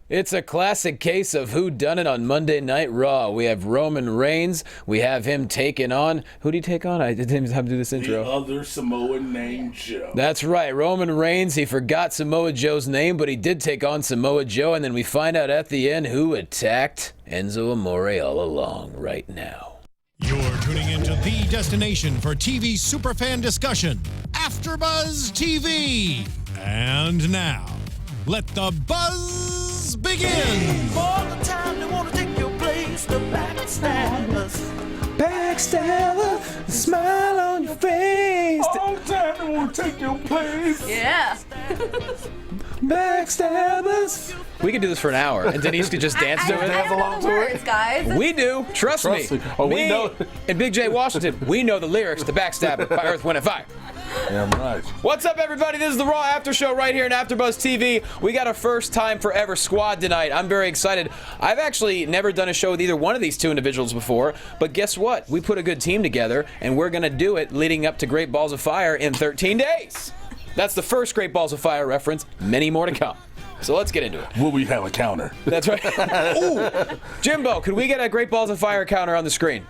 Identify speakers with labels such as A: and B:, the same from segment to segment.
A: It's a classic case of who done it on Monday Night Raw. We have Roman Reigns. We have him taking on... Who did he take on? I didn't even have to do this intro.
B: The other Samoan named Joe.
A: That's right. Roman Reigns. He forgot Samoa Joe's name, but he did take on Samoa Joe. And then we find out at the end who attacked Enzo Amore all along right now.
C: You're tuning into the destination for TV superfan discussion, AFTERBUZZ TV. And now, let the buzz begin.
D: All the time they want to take your place, the backstabbers.
A: Backstabber, smile on your face.
B: All the time they want to take your place.
E: Yeah.
A: Backstabbers. We could do this for an hour, and Denise could just dance to it.
E: I don't know the words, guys.
A: We do. Trust me.
B: Oh,
A: me
B: we know.
A: And Big J Washington, we know the lyrics to Backstabber by Earth, Wind, and Fire.
B: Damn right.
A: What's up, everybody? This is the Raw After Show right here in AfterBuzz TV. We got a first time forever squad tonight. I'm very excited. I've actually never done a show with either one of these two individuals before, but guess what? We put a good team together, and we're going to do it leading up to Great Balls of Fire in 13 days. That's the first Great Balls of Fire reference. Many more to come. So let's get into it.
B: Will we have a counter?
A: That's right. Ooh. Jimbo, could we get a Great Balls of Fire counter on the screen?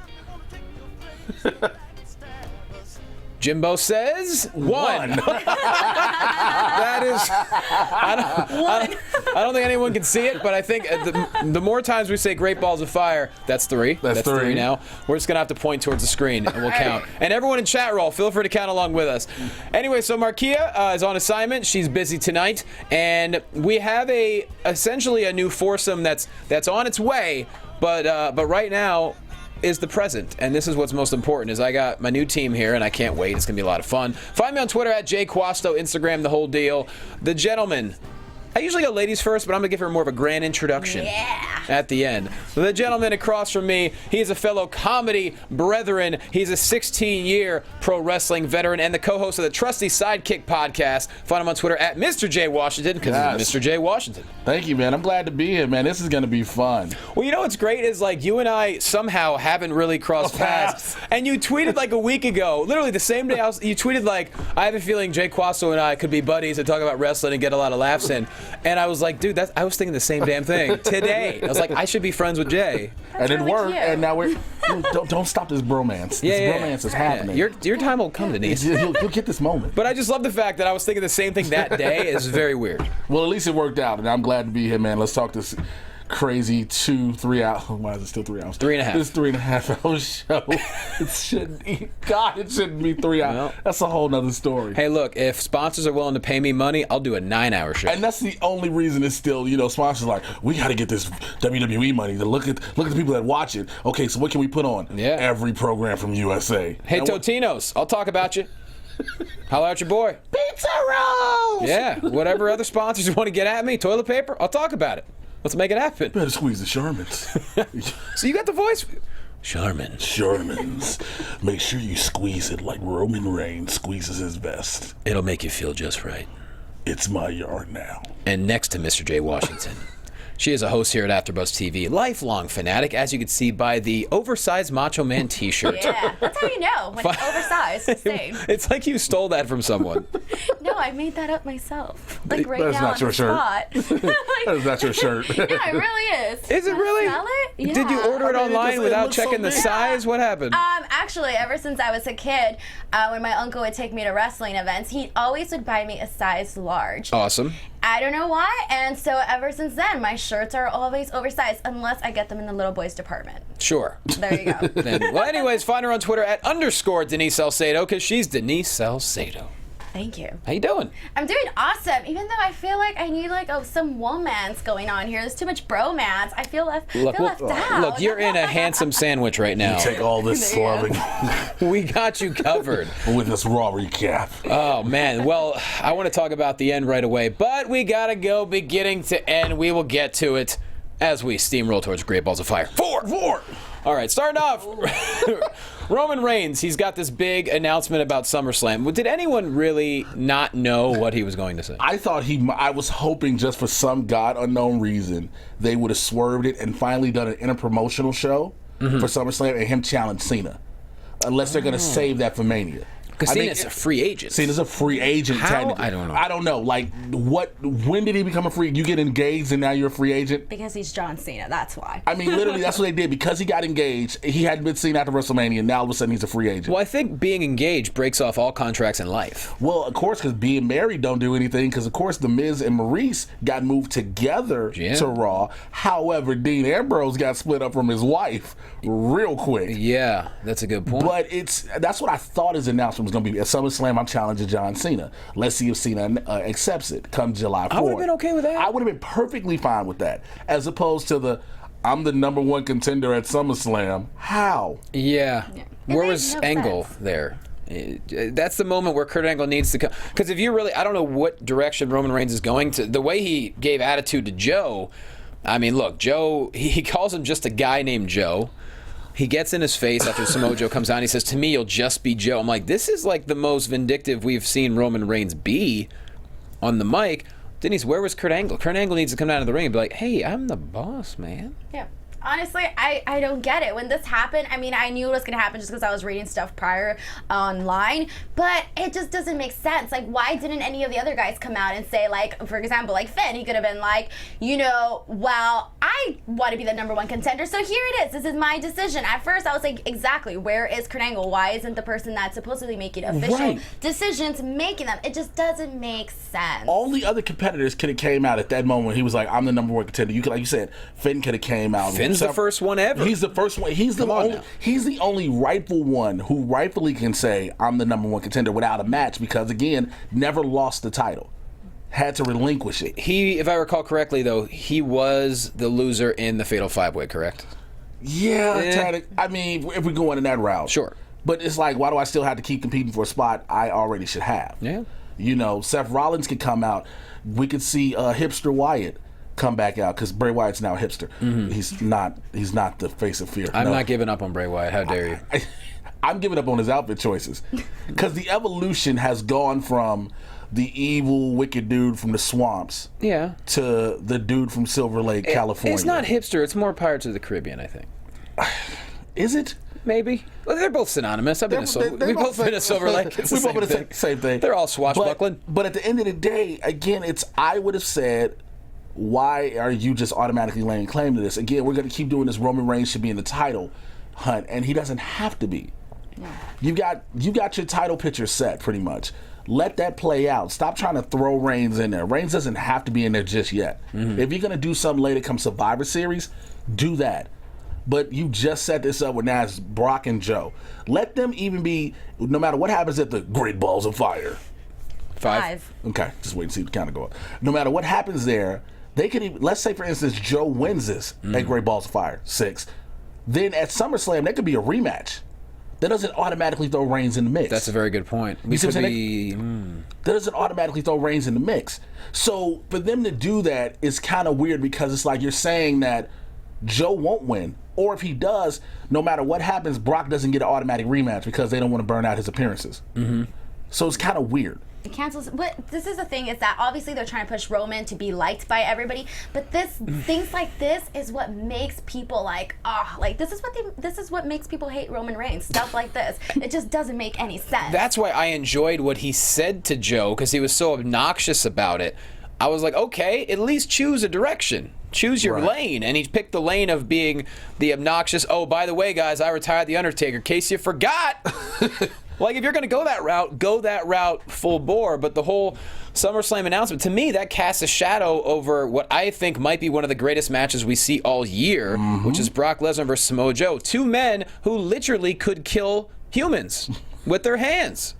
A: Jimbo says one. That is, I don't think anyone can see it, but I think the more times we say Great Balls of Fire, that's three. That's three now. We're just going to have to point towards the screen, and we'll count. And everyone in chat roll, feel free to count along with us. Anyway, so Markia is on assignment. She's busy tonight, and we have essentially a new foursome that's on its way, but right now is the present, and this is what's most important. Is I got my new team here, and I can't wait. It's gonna be a lot of fun. Find me on Twitter at JQuasto, Instagram, the whole deal. The gentleman, I usually go ladies first, but I'm gonna give her more of a grand introduction at the end. The gentleman across from me, he is a fellow comedy brethren. He's a 16-year pro wrestling veteran and the co-host of the Trusty Sidekick podcast. Find him on Twitter at Mr. J Washington, because he's Mr. J Washington.
B: Thank you, man. I'm glad to be here, man. This is gonna be fun.
A: Well, you know what's great is, like, you and I somehow haven't really crossed paths. And you tweeted like a week ago, literally the same day you tweeted like, I have a feeling Jay Quasso and I could be buddies and talk about wrestling and get a lot of laughs in. And I was like, dude, I was thinking the same damn thing today. I was like, I should be friends with Jay.
B: And it worked, and now we're... Don't stop this bromance. This bromance is happening.
A: Your time will come, Denise.
B: You'll get this moment.
A: But I just love the fact that I was thinking the same thing that day. Is very weird.
B: Well, at least it worked out, and I'm glad to be here, man. Let's talk this crazy 2-3 hours. Why is it still 3 hours?
A: 3.5.
B: This 3.5 hour show. It shouldn't be 3 hours.
A: Well,
B: that's a whole nother story.
A: Hey, look, if sponsors are willing to pay me money, I'll do a 9-hour show.
B: And that's the only reason it's still, sponsors like, we got to get this WWE money to look at the people that watch it. Okay, so what can we put on?
A: Yeah.
B: Every program from USA.
A: Hey, Totinos, I'll talk about you. Holla at your boy.
B: Pizza rolls!
A: Yeah, whatever other sponsors you want to get at me, toilet paper, I'll talk about it. Let's make it happen.
B: Better squeeze the Shermans.
A: So you got the voice? Sherman.
B: Shermans. Make sure you squeeze it like Roman Reigns squeezes his vest.
A: It'll make you feel just right.
B: It's my yard now.
A: And next to Mr. J Washington, she is a host here at AfterBuzz TV, lifelong fanatic, as you can see by the oversized Macho Man T-shirt.
E: Yeah, that's how you know when it's oversized. It's same.
A: It's like you stole that from someone.
E: No, I made that up myself. Like right
B: That's
E: now
B: not
E: on
B: your
E: the
B: shirt.
E: spot.
B: That is not your shirt.
E: Yeah, it really is.
A: Is it really?
E: Smell it? Yeah.
A: Did you order it online without
B: looks so
A: checking the
B: big.
A: size? What happened?
E: Actually, ever since I was a kid, when my uncle would take me to wrestling events, he always would buy me a size large.
A: Awesome.
E: I don't know why, and so ever since then, my shirts are always oversized unless I get them in the little boys department.
A: Sure.
E: There you go.
A: Well, anyways, find her on Twitter at _Denice Salcedo, because she's Denice Salcedo.
E: Thank you.
A: How you doing?
E: I'm doing awesome, even though I feel like I need some womance going on here. There's too much bromance. I feel left out.
A: Look, you're in a handsome sandwich right now.
B: Take all this loving
A: We got you covered.
B: with this Raw recap.
A: Oh, man. Well, I want to talk about the end right away, but we got to go beginning to end. We will get to it as we steamroll towards Great Balls of Fire. Four. All right, starting off, Roman Reigns, he's got this big announcement about SummerSlam. Did anyone really not know what he was going to say?
B: I was hoping just for some God unknown reason they would have swerved it and finally done an interpromotional show for SummerSlam and him challenge Cena. Unless they're going to save that for Mania.
A: Because Cena's a free agent.
B: Cena's a free agent.
A: How? I don't know.
B: I don't know. Like, when did he become a free? You get engaged and now you're a free agent?
E: Because he's John Cena. That's why.
B: I mean, literally, that's what they did. Because he got engaged, he hadn't been seen after WrestleMania, and now all of a sudden he's a free agent.
A: Well, I think being engaged breaks off all contracts in life.
B: Well, of course, because being married don't do anything. Because, of course, The Miz and Maurice got moved together to Raw. However, Dean Ambrose got split up from his wife real quick.
A: Yeah, that's a good point.
B: But that's what I thought his announcement was going to be. At SummerSlam, I'm challenging John Cena. Let's see if Cena accepts it come July 4th.
A: I would have been okay with that.
B: I would have been perfectly fine with that. As opposed to I'm the number one contender at SummerSlam. How?
A: Yeah. Where was
E: no
A: Angle
E: sense.
A: there? That's the moment where Kurt Angle needs to come. Because if you really, I don't know what direction Roman Reigns is going to. The way he gave attitude to Joe, I mean, look, Joe, he calls him just a guy named Joe. He gets in his face after Samoa Joe comes out. He says, to me, you'll just be Joe. I'm like, this is like the most vindictive we've seen Roman Reigns be on the mic. Denise, where was Kurt Angle? Kurt Angle needs to come down to the ring and be like, hey, I'm the boss, man.
E: Yeah. Honestly, I don't get it. When this happened, I mean, I knew it was going to happen just because I was reading stuff prior online, but it just doesn't make sense. Like, why didn't any of the other guys come out and say, like, for example, like Finn, he could have been like, well, I want to be the number one contender, so here it is. This is my decision. At first, I was like, exactly, where is Kurt Angle? Why isn't the person that's supposedly making official decisions making them? It just doesn't make sense.
B: All the other competitors could have came out at that moment when he was like, I'm the number one contender. You could, like you said, Finn could have came out.
A: Finn's the first one ever.
B: He's the first one. He's the only rightful one who rightfully can say I'm the number one contender without a match because, again, never lost the title. Had to relinquish it.
A: He, if I recall correctly, though, he was the loser in the Fatal 5-Way, correct?
B: Yeah. I mean, if we're going in that route.
A: Sure.
B: But it's like, why do I still have to keep competing for a spot I already should have?
A: Yeah.
B: Seth Rollins could come out. We could see hipster Wyatt come back out because Bray Wyatt's now a hipster. Mm-hmm. He's not the face of fear.
A: I'm not giving up on Bray Wyatt. How dare you?
B: I'm giving up on his outfit choices because the evolution has gone from the evil, wicked dude from the swamps to the dude from Silver Lake, California.
A: It's not hipster. It's more Pirates of the Caribbean, I think.
B: Is it?
A: Maybe. Well, they're both synonymous. We've both been to Silver Lake. It's the same thing. They're all swashbuckling.
B: But at the end of the day, again, I would have said, why are you just automatically laying claim to this? Again, we're going to keep doing this. Roman Reigns should be in the title hunt, and he doesn't have to be. Yeah. You got your title picture set pretty much. Let that play out. Stop trying to throw Reigns in there. Reigns doesn't have to be in there just yet. Mm-hmm. If you're going to do something later come Survivor Series, do that. But you just set this up with Nas, Brock, and Joe. Let them even be, no matter what happens at the Great Balls of Fire.
E: 5.
B: Okay, just wait and see the count go up. No matter what happens there, they could even, let's say for instance Joe wins this at Great Balls of Fire 6. Then at SummerSlam there could be a rematch. That doesn't automatically throw Reigns in the mix.
A: That's a very good point.
B: That doesn't automatically throw Reigns in the mix. So for them to do that is kind of weird because it's like you're saying that Joe won't win. Or if he does, no matter what happens, Brock doesn't get an automatic rematch because they don't want to burn out his appearances. Mm-hmm. So it's kind of weird.
E: It cancels. But this is the thing, is that obviously they're trying to push Roman to be liked by everybody. But things like this is what makes people like, this is what makes people hate Roman Reigns. Stuff like this. It just doesn't make any sense.
A: That's why I enjoyed what he said to Joe, because he was so obnoxious about it. I was like, okay, at least choose a direction. Choose your lane. And he picked the lane of being the obnoxious, oh, by the way, guys, I retired the Undertaker, in case you forgot. Like, if you're going to go that route full bore. But the whole SummerSlam announcement, to me, that casts a shadow over what I think might be one of the greatest matches we see all year, which is Brock Lesnar versus Samoa Joe. 2 men who literally could kill humans with their hands.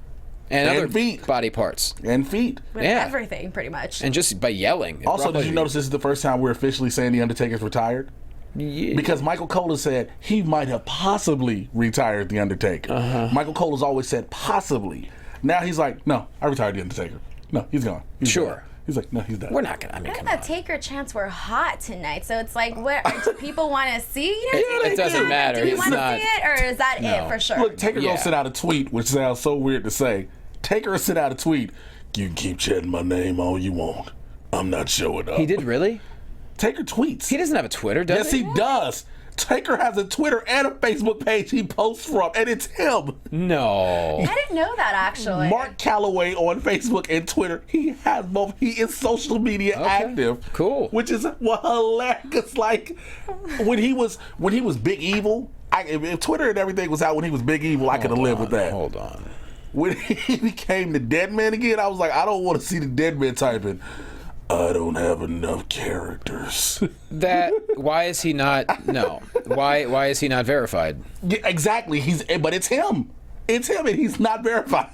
A: And other feet. Body parts.
B: And feet.
E: With everything, pretty much.
A: And just by yelling.
B: Also, did you notice this is the first time we're officially saying The Undertaker's retired? Yeah. Because Michael Cole said he might have possibly retired The Undertaker. Michael Cole has always said possibly. Now he's like, no, I retired The Undertaker. No, he's gone. He's gone. He's like, no, he's done.
A: We're not going to, I mean, come on.
E: The Taker chants were hot tonight, so it's like, do people want to see?
A: It doesn't matter.
E: Do you want to see it, or is that it for sure?
B: Look, Taker gonna send out a tweet, which sounds so weird to say. Taker sent out a tweet. You can keep chanting my name all you want. I'm not showing up.
A: He did really?
B: Taker tweets.
A: He doesn't have a Twitter, does
B: he? Yes, he does. Taker has a Twitter and a Facebook page he posts from, and it's him.
A: No.
E: I didn't know that, actually.
B: Mark Calloway on Facebook and Twitter. He has both. He is social media active.
A: Cool.
B: Which is hilarious. Like when he was Big Evil. If Twitter and everything was out when he was Big Evil, I could have lived with that.
A: Hold on.
B: When he became the Dead Man again, I was like, I don't want to see the Dead Man typing, I don't have enough characters.
A: Why is he not? No. Why is he not verified?
B: Yeah, exactly. But it's him. It's him, and he's not verified.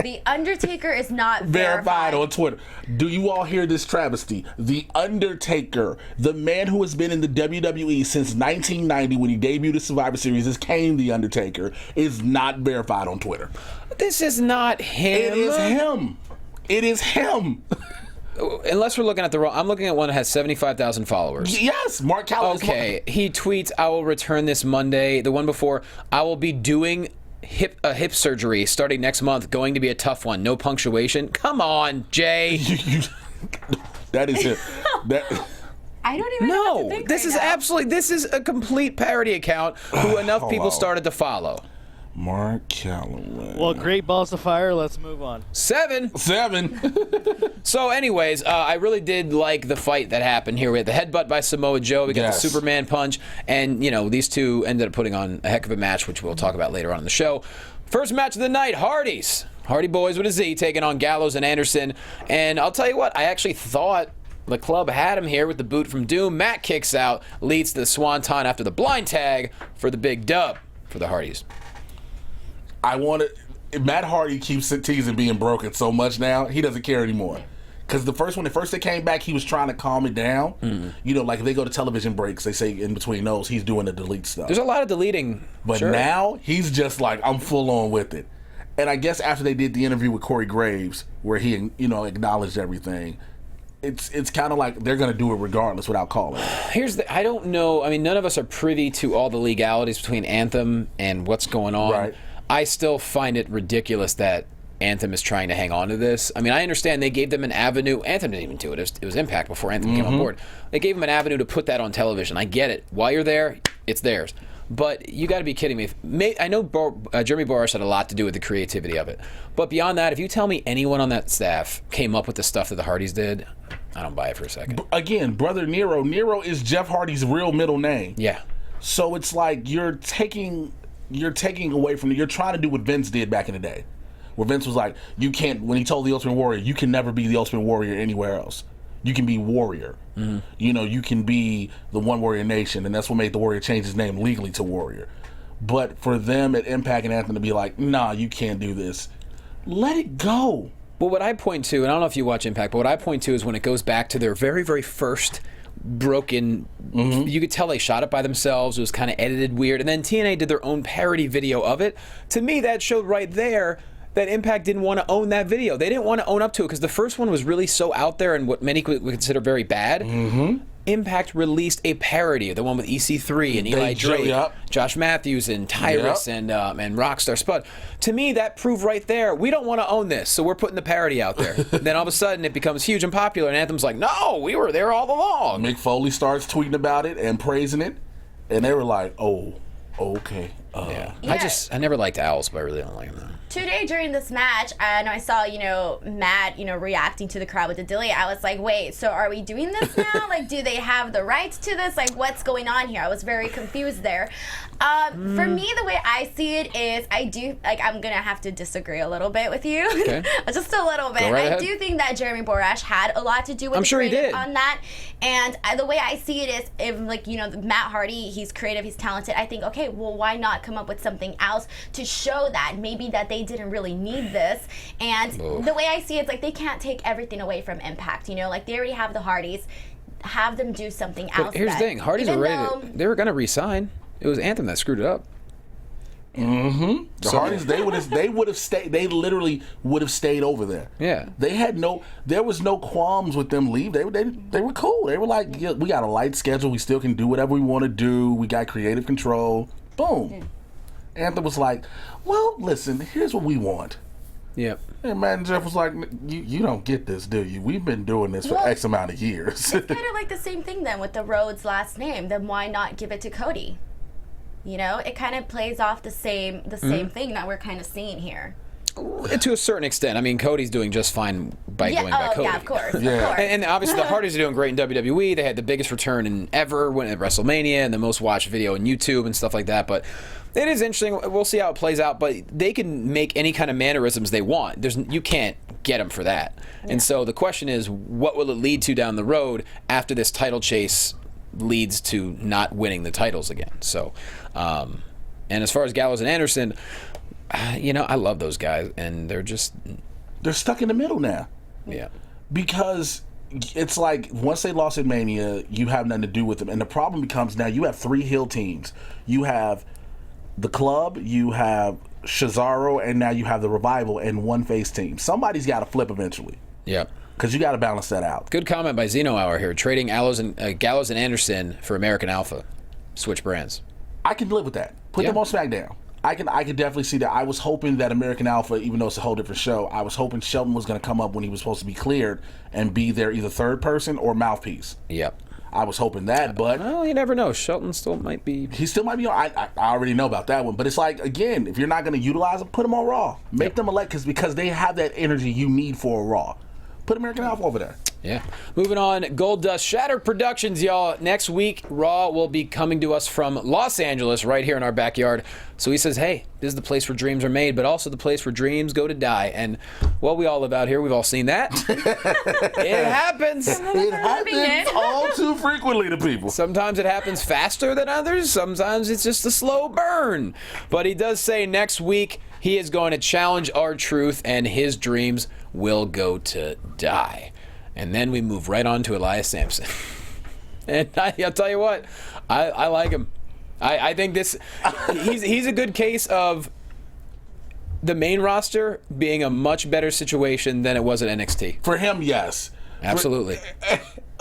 E: The Undertaker is not
B: Verified on Twitter. Do you all hear this travesty? The Undertaker, the man who has been in the WWE since 1990 when he debuted the Survivor Series as Kane the Undertaker, is not verified on Twitter.
A: This is not him.
B: It is him. It is him.
A: Unless we're looking at the wrong. I'm looking at one that has 75,000 followers.
B: Yes, Mark Calloway.
A: Okay, he tweets, "I will return this Monday." The one before, "I will be doing hip surgery starting next month. Going to be a tough one. No punctuation." Come on, Jay.
B: That is it.
E: I don't even know what to
A: No,
E: think
A: this
E: right
A: is
E: now.
A: absolutely. This is a complete parody account who enough people started to follow.
B: Mark Calloway.
F: Well, great balls of fire. Let's move on.
A: 7. So, anyways, I really did like the fight that happened here. We had the headbutt by Samoa Joe. We got the Superman punch. And, you know, these two ended up putting on a heck of a match, which we'll talk about later on in the show. First match of the night, Hardys. Hardy Boys with a Z taking on Gallows and Anderson. And I'll tell you what, I actually thought the club had him here with the boot from Doom. Matt kicks out, leads to the Swanton after the blind tag for the big dub for the Hardys.
B: Matt Hardy keeps teasing being broken so much now, he doesn't care anymore. Because the first they came back, he was trying to calm it down. Mm-hmm. You know, like if they go to television breaks, they say in between those, he's doing the delete stuff.
A: There's a lot of deleting.
B: But now, he's just like, I'm full on with it. And I guess after they did the interview with Corey Graves, where he, you know, acknowledged everything, it's kind of like they're going to do it regardless without calling it.
A: I don't know. I mean, none of us are privy to all the legalities between Anthem and what's going on.
B: Right.
A: I still find it ridiculous that Anthem is trying to hang on to this. I mean, I understand they gave them an avenue. Anthem didn't even do it. It was Impact before Anthem came on board. They gave them an avenue to put that on television. I get it. While you're there, it's theirs. But you got to be kidding me. I know Jeremy Borash had a lot to do with the creativity of it. But beyond that, if you tell me anyone on that staff came up with the stuff that the Hardys did, I don't buy it for a second.
B: Again, Brother Nero. Nero is Jeff Hardy's real middle name.
A: Yeah.
B: So it's like you're taking away from you're trying to do what Vince did back in the day, where Vince was like, you can't, when he told the Ultimate Warrior, you can never be the Ultimate Warrior anywhere else. You can be Warrior. Mm-hmm. You know, you can be the One Warrior Nation, and that's what made the Warrior change his name legally to Warrior. But for them at Impact and Anthem to be like, nah, you can't do this, let it go.
A: Well, what I point to, and I don't know if you watch Impact, but what I point to is when it goes back to their very, very first broken, you could tell they shot it by themselves. It was kind of edited weird, and then TNA did their own parody video of it. To me, that showed right there that Impact didn't want to own that video. They didn't want to own up to it because the first one was really so out there and what many would consider very bad. Impact released a parody, the one with EC3 and Eli Drake, Josh Matthews and Tyrus and Rockstar Spud. To me, that proved right there, we don't want to own this, so we're putting the parody out there. Then all of a sudden, it becomes huge and popular, and Anthem's like, no, we were there all along.
B: Mick Foley starts tweeting about it and praising it, and they were like, oh, okay.
A: I never liked Owls, but I really don't like them.
E: Today during this match, and I saw, Matt, reacting to the crowd with the delay. I was like, wait, so are we doing this now? Like, do they have the rights to this? Like, what's going on here? I was very confused there. For me, the way I see it is, I'm gonna have to disagree a little bit with you.
A: Okay.
E: Just a little bit. I do think that Jeremy Borash had a lot to do with on that. And the way I see it is, if Matt Hardy, he's creative, he's talented. I think, okay, well, why not come up with something else to show that maybe that they didn't really need this. And the way I see it, it's like they can't take everything away from Impact. Like they already have the Hardys, have them do something else.
A: Here's the thing: Hardys were ready. They were going to re-sign. It was Anthem that screwed it up.
B: The Hardys, they would have stayed. They literally would have stayed over there.
A: Yeah,
B: there was no qualms with them leave. They were cool. They were like, yeah, we got a light schedule. We still can do whatever we want to do. We got creative control. Boom. Anthem was like, well, listen, here's what we want.
A: Yeah.
B: And Matt and Jeff was like, you don't get this, do you? We've been doing this for
E: Well,
B: X amount of years.
E: It's kind of like the same thing then with the Rhodes last name. Then why not give it to Cody? You know, it kind of plays off the same thing that we're kind of seeing here.
A: To a certain extent. I mean, Cody's doing just fine by going by Cody.
E: Yeah, of course.
B: Yeah.
E: Of course.
A: And obviously, the Hardys are doing great in WWE. They had the biggest return in ever when at WrestleMania and the most watched video on YouTube and stuff like that. But it is interesting. We'll see how it plays out. But they can make any kind of mannerisms they want. You can't get them for that. Yeah. And so the question is, what will it lead to down the road after this title chase leads to not winning the titles again? So, and as far as Gallows and Anderson, you know, I love those guys, and they're
B: stuck in the middle now.
A: Yeah.
B: Because it's like once they lost at Mania, you have nothing to do with them. And the problem becomes now you have 3 heel teams. You have the Club, you have Cesaro, and now you have the Revival and 1 face team. Somebody's got to flip eventually.
A: Yeah.
B: Because you got to balance that out.
A: Good comment by Zeno Hour here, trading Gallows and Anderson for American Alpha. Switch brands.
B: I can live with that. Put them on SmackDown. I can definitely see that. I was hoping that American Alpha, even though it's a whole different show, I was hoping Shelton was going to come up when he was supposed to be cleared and be their either third person or mouthpiece.
A: Yep.
B: I was hoping that, but...
A: Well, you never know. Shelton still might be...
B: He still might be on... I already know about that one. But it's like, again, if you're not going to utilize them, put them on Raw. Make them elect because they have that energy you need for a Raw. Put American Alpha over there.
A: Yeah. Moving on, Goldust Shattered Productions, y'all. Next week, Raw will be coming to us from Los Angeles, right here in our backyard. So he says, hey, this is the place where dreams are made, but also the place where dreams go to die. And, well, we all live out here. We've all seen that. It happens.
B: It happens all too frequently to people.
A: Sometimes it happens faster than others. Sometimes it's just a slow burn. But he does say next week he is going to challenge R-Truth, and his dreams will go to die. And then we move right on to Elias Samson. And I'll tell you what, I like him. I think he's a good case of the main roster being a much better situation than it was at NXT.
B: For him, yes.
A: Absolutely.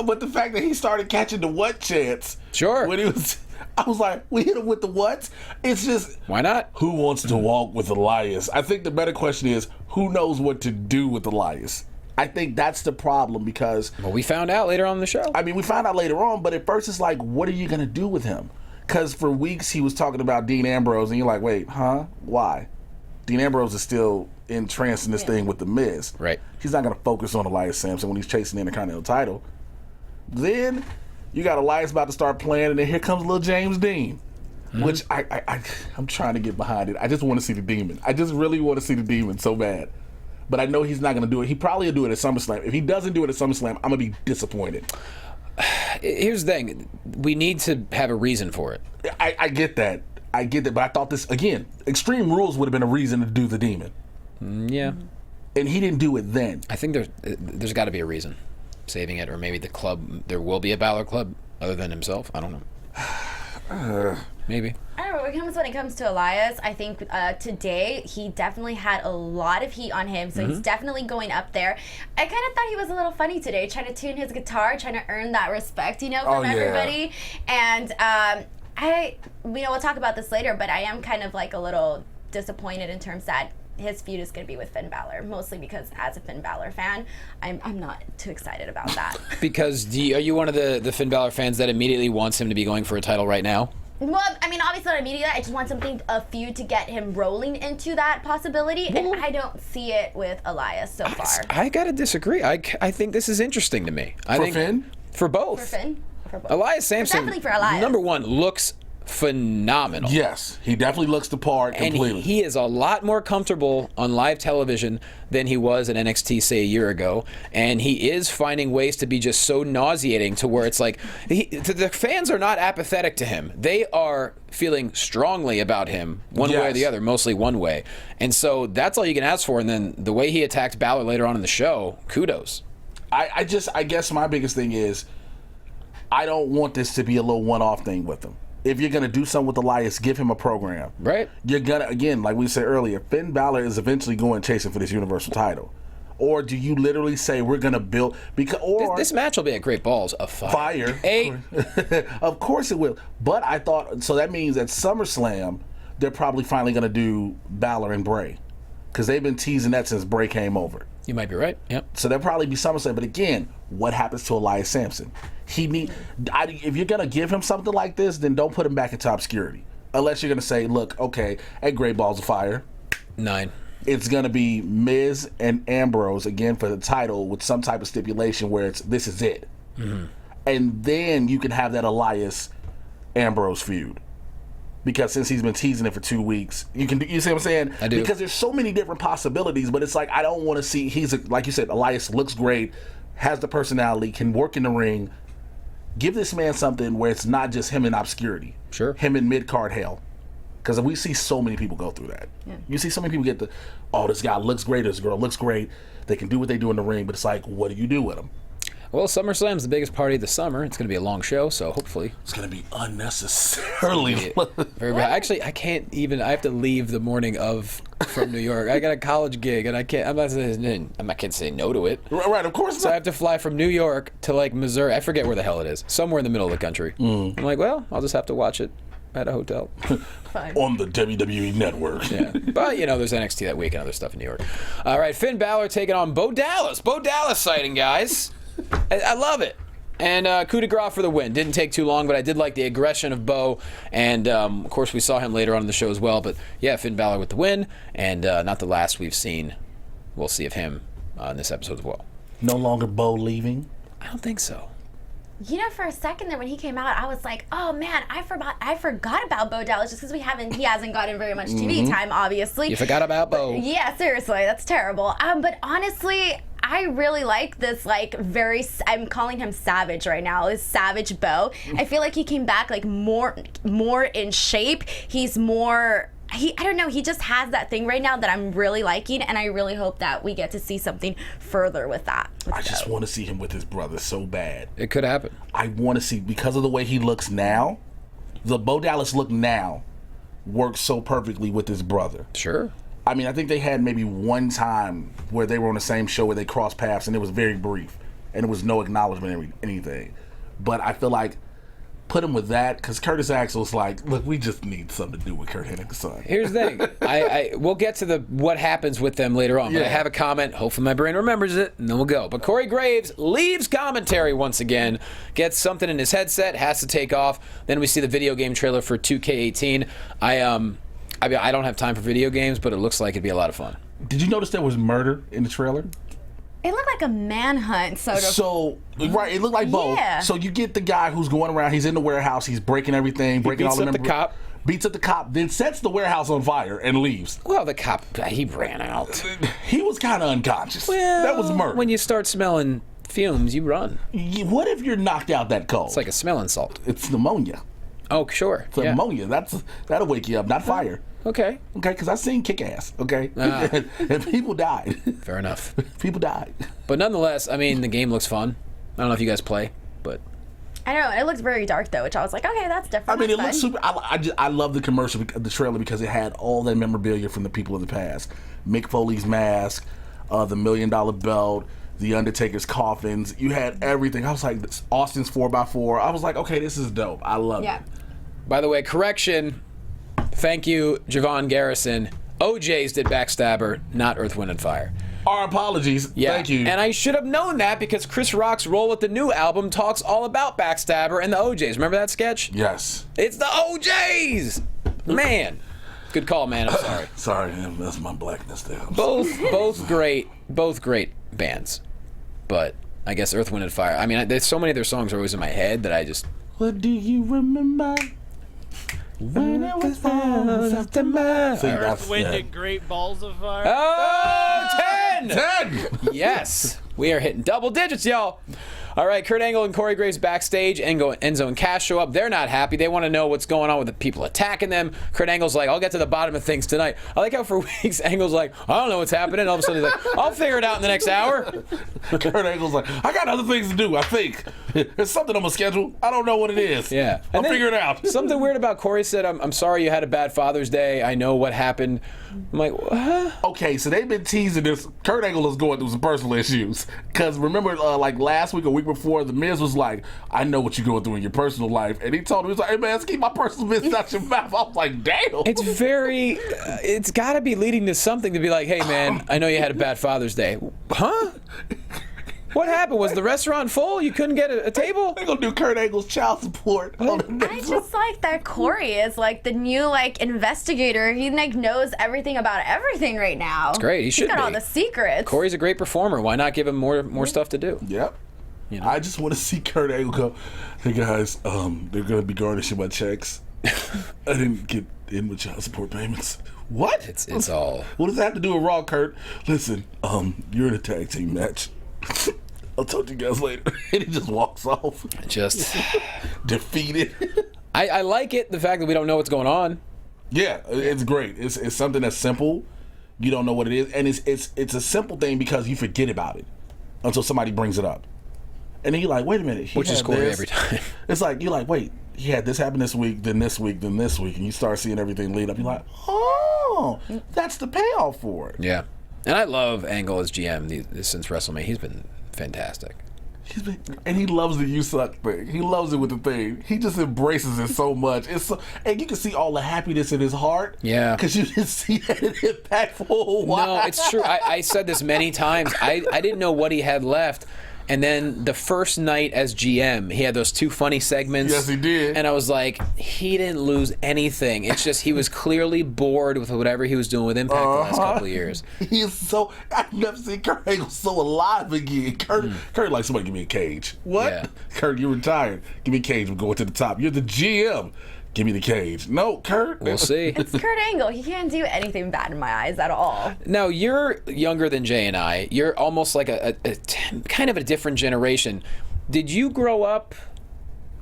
B: But the fact that he started catching the what chants.
A: Sure.
B: When he was... I was like, we hit him with the what? It's just...
A: Why not?
B: Who wants to walk with Elias? I think the better question is, who knows what to do with Elias? I think that's the problem because...
A: Well, we found out later on in the show.
B: I mean, we found out later on, but at first it's like, what are you going to do with him? Because for weeks he was talking about Dean Ambrose, and you're like, wait, huh? Why? Dean Ambrose is still entranced in this thing with The Miz.
A: Right.
B: He's not going to focus on Elias Samson when he's chasing the Intercontinental title. Then you got Elias about to start playing, and then here comes little James Dean, which I'm trying to get behind it. I just want to see the Demon. I just really want to see the Demon so bad. But I know he's not going to do it. He probably will do it at SummerSlam. If he doesn't do it at SummerSlam, I'm going to be disappointed.
A: Here's the thing. We need to have a reason for it.
B: I get that. But I thought this, again, Extreme Rules would have been a reason to do the Demon.
A: Yeah.
B: And he didn't do it then.
A: I think there's got to be a reason. Saving it, or maybe the club, there will be a Balor club other than himself. I don't know. Maybe.
E: I don't know. When it comes to Elias, I think today he definitely had a lot of heat on him, so he's definitely going up there. I kind of thought he was a little funny today, trying to tune his guitar, trying to earn that respect, from everybody. And we'll talk about this later, but I am kind of like a little disappointed in terms that his feud is going to be with Finn Balor, mostly because as a Finn Balor fan, I'm not too excited about that.
A: Because are you one of the Finn Balor fans that immediately wants him to be going for a title right now?
E: Well, I mean, obviously not immediately. I just want a feud to get him rolling into that possibility, and I don't see it with Elias so far.
A: I gotta disagree. I think this is interesting to me. I think
B: Finn?
A: For both.
E: For Finn? For both.
A: Elias Samson,
E: Definitely for Elias.
A: number one, looks phenomenal.
B: Yes, he definitely looks the part completely.
A: And he is a lot more comfortable on live television than he was at NXT, say, a year ago. And he is finding ways to be just so nauseating to where it's like, the fans are not apathetic to him. They are feeling strongly about him one way or the other, mostly one way. And so that's all you can ask for. And then the way he attacked Balor later on in the show, kudos.
B: I guess my biggest thing is, I don't want this to be a little one-off thing with him. If you're going to do something with Elias, give him a program.
A: Right.
B: You're going to, again, like we said earlier, Finn Balor is eventually going chasing for this Universal title. Or do you literally say we're going to build...
A: This match will be at Great Balls of Fire.
B: Of course it will. But I thought... So that means at SummerSlam, they're probably finally going to do Balor and Bray. because they've been teasing that since Bray came over.
A: You might be right. Yep.
B: So there'll probably be SummerSlam. But again, what happens to Elias Samson? If you're gonna give him something like this, then don't put him back into obscurity. Unless you're gonna say, look, okay, at Great Balls of Fire,
A: 9.
B: it's gonna be Miz and Ambrose again for the title with some type of stipulation where this is it, and then you can have that Elias Ambrose feud. Because since he's been teasing it for 2 weeks, you see what I'm saying?
A: I do.
B: Because there's so many different possibilities, but it's like I don't want to see. Like you said, Elias looks great, has the personality, can work in the ring. Give this man something where it's not just him in obscurity.
A: Sure.
B: Him in mid-card hell. Because we see so many people go through that. Yeah. You see so many people get this guy looks great, this girl looks great. They can do what they do in the ring, but it's like, what do you do with them?
A: Well, SummerSlam's the biggest party of the summer. It's going to be a long show, so hopefully.
B: It's going to be unnecessarily.
A: Very bad. Actually, I can't even. I have to leave the morning from New York. I got a college gig, and I can't. I'm not can't say no to it.
B: Right, of course.
A: So I have to fly from New York to like Missouri. I forget where the hell it is. Somewhere in the middle of the country. I'm like, well, I'll just have to watch it at a hotel.
B: On the WWE Network.
A: Yeah. But, there's NXT that week and other stuff in New York. All right, Finn Balor taking on Bo Dallas. Bo Dallas sighting, guys. I love it. And coup de grace for the win. Didn't take too long, but I did like the aggression of Bo. And, of course, we saw him later on in the show as well. But, yeah, Finn Balor with the win. And not the last we've seen. We'll see of him in this episode as well.
B: No longer Bo leaving?
A: I don't think so.
E: For a second there when he came out, I was like, oh man, I forgot about Bo Dallas just because he hasn't gotten very much TV time, obviously.
A: You forgot about Bo.
E: Yeah, seriously, that's terrible. But honestly, I really like this, I'm calling him Savage right now, is Savage Bo. I feel like he came back more in shape. He's more... I don't know, he just has that thing right now that I'm really liking, and I really hope that we get to see something further with that.
B: I just want to see him with his brother so bad.
A: It could happen.
B: I want to see, because of the way he looks now, the Bo Dallas look now works so perfectly with his brother.
A: Sure.
B: I mean, I think they had maybe one time where they were on the same show where they crossed paths, and it was very brief, and there was no acknowledgement or anything. But I feel like put him with that, because Curtis Axel's like, look, we just need something to do with Kurt Hennig's son.
A: Here's the thing. We'll get to what happens with them later on, but I have a comment. Hopefully my brain remembers it, and then we'll go. But Corey Graves leaves commentary once again, gets something in his headset, has to take off. Then we see the video game trailer for 2K18. I don't have time for video games, but it looks like it'd be a lot of fun.
B: Did you notice there was murder in the trailer?
E: It looked like a manhunt, sort of.
B: So, right, it looked like Bo.
E: Yeah.
B: So you get the guy who's going around, he's in the warehouse, he's breaking everything, breaking all the members. Beats up the cop, then sets the warehouse on fire and leaves.
A: Well, the cop, he ran out.
B: He was kind of unconscious.
A: Well,
B: that was murder.
A: When you start smelling fumes, you run.
B: What if you're knocked out that cold?
A: It's like a smelling salt.
B: It's pneumonia.
A: Oh, sure.
B: It's pneumonia. That'll wake you up, not fire.
A: Okay.
B: Okay, because I've seen Kick-Ass, okay? And people died.
A: Fair enough.
B: People died.
A: But nonetheless, I mean, the game looks fun. I don't know if you guys play, but...
E: I don't know. It looks very dark, though, which I was like, okay, that's different.
B: I mean, it looks super... I love the commercial, the trailer, because it had all that memorabilia from the people of the past. Mick Foley's mask, the $1 million belt, the Undertaker's coffins. You had everything. I was like, Austin's 4x4. I was like, okay, this is dope. I love it.
A: By the way, correction... Thank you, Javon Garrison. OJ's did Backstabber, not Earth, Wind, and Fire.
B: Our apologies.
A: Yeah.
B: Thank you.
A: And I should have known that because Chris Rock's Roll with the New album talks all about Backstabber and the OJs. Remember that sketch?
B: Yes.
A: It's the OJs! Man. Good call, man. I'm sorry.
B: Sorry, that's my blackness there.
A: Both great bands. But I guess Earth, Wind, and Fire. I mean, there's so many of their songs are always in my head that I just...
B: What do you remember? When it was
F: Earth, Wind, and Great Balls of Fire.
A: Oh, 10!
B: 10!
A: Yes. We are hitting double digits, y'all. All right, Kurt Angle and Corey Graves backstage. Enzo and Cass show up. They're not happy. They want to know what's going on with the people attacking them. Kurt Angle's like, I'll get to the bottom of things tonight. I like how for weeks Angle's like, I don't know what's happening. All of a sudden he's like, I'll figure it out in the next hour.
B: Kurt Angle's like, I got other things to do, I think. There's something on my schedule. I don't know what it is.
A: Yeah.
B: I'll figure it out.
A: Something weird about Corey said, I'm sorry you had a bad Father's Day. I know what happened. I'm like, what?
B: Okay, so they've been teasing this. Kurt Angle is going through some personal issues. Because remember, like last week or week week before, the Miz was like, I know what you're going through in your personal life. And he told him, he was like, hey, man, let's keep my personal business out your mouth. I was like, damn.
A: It's very, it's got to be leading to something to be like, hey, man, I know you had a bad Father's Day. Huh? What happened? Was the restaurant full? You couldn't get a table?
B: They're going to do Kurt Angle's child support. On the
E: I
B: next
E: just like that Corey is like the new like investigator. He like knows everything about everything right now. It's
A: great. He should
E: got
A: be.
E: all the secrets.
A: Corey's a great performer. Why not give him more stuff to do?
B: Yep.
A: You know?
B: I just want to see Kurt Angle go, hey, guys, they're going to be garnishing my checks. I didn't get in with child support payments. What?
A: It's all.
B: What does that have to do with Raw, Kurt? Listen, you're in a tag team match. I'll talk to you guys later. And he just walks off.
A: Just
B: defeated.
A: I like it, the fact that we don't know what's going on.
B: Yeah, it's great. It's something that's simple. You don't know what it is, and it's a simple thing because you forget about it until somebody brings it up, and then you're like, wait a minute,
A: Which is Corey every time.
B: It's like you're like, wait, he had this happen this week, then this week, then this week, and you start seeing everything lead up. You're like, oh, that's the payoff for it.
A: Yeah, and I love Angle as GM since WrestleMania. He's been fantastic.
B: And he loves the "you suck" thing. He loves it with the thing. He just embraces it so much. It's so, and you can see all the happiness in his heart.
A: Yeah,
B: because you can see that it impactful for a while.
A: No, it's true. I said this many times. I didn't know what he had left. And then the first night as GM, he had those 2 funny segments.
B: Yes, he did.
A: And I was like, he didn't lose anything. It's just he was clearly bored with whatever he was doing with Impact the last couple of years.
B: He is so. I've never seen Kurt Angle so alive again. Kurt like, somebody give me a cage. What?
A: Yeah.
B: Kurt, you're retired. Give me a cage. We're going to the top. You're the GM. Give me the cage. No, Kurt.
A: We'll see.
E: It's Kurt Angle. He can't do anything bad in my eyes at all.
A: Now, you're younger than Jay and I. You're almost like a kind of a different generation. Did you grow up?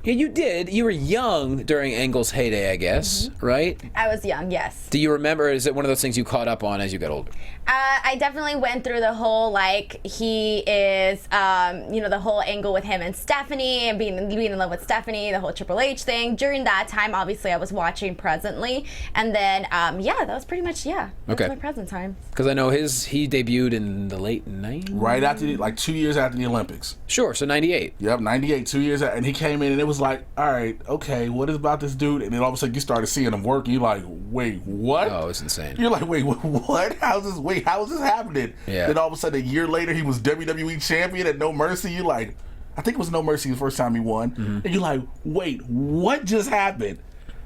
A: Yeah, you did. You were young during Angle's heyday, I guess, right?
E: I was young, yes.
A: Do you remember, is it one of those things you caught up on as you got older?
E: I definitely went through the whole, like, he is, the whole angle with him and Stephanie and being in love with Stephanie, the whole Triple H thing. During that time, obviously, I was watching presently. And then, that was pretty much, that was my present time.
A: Because I know he debuted in the late 90s?
B: Right after, 2 years after the Olympics.
A: Sure, so 98.
B: Yep, 98, 2 years after. And he came in and it was like, all right, okay, what is about this dude? And then all of a sudden you started seeing him work. And you're like, wait, what?
A: Oh, it's insane.
B: You're like, wait, what? How is this happening?
A: Yeah.
B: Then all of a sudden, a year later, he was WWE champion at No Mercy. You're like, I think it was No Mercy the first time he won. Mm-hmm. And you're like, wait, what just happened?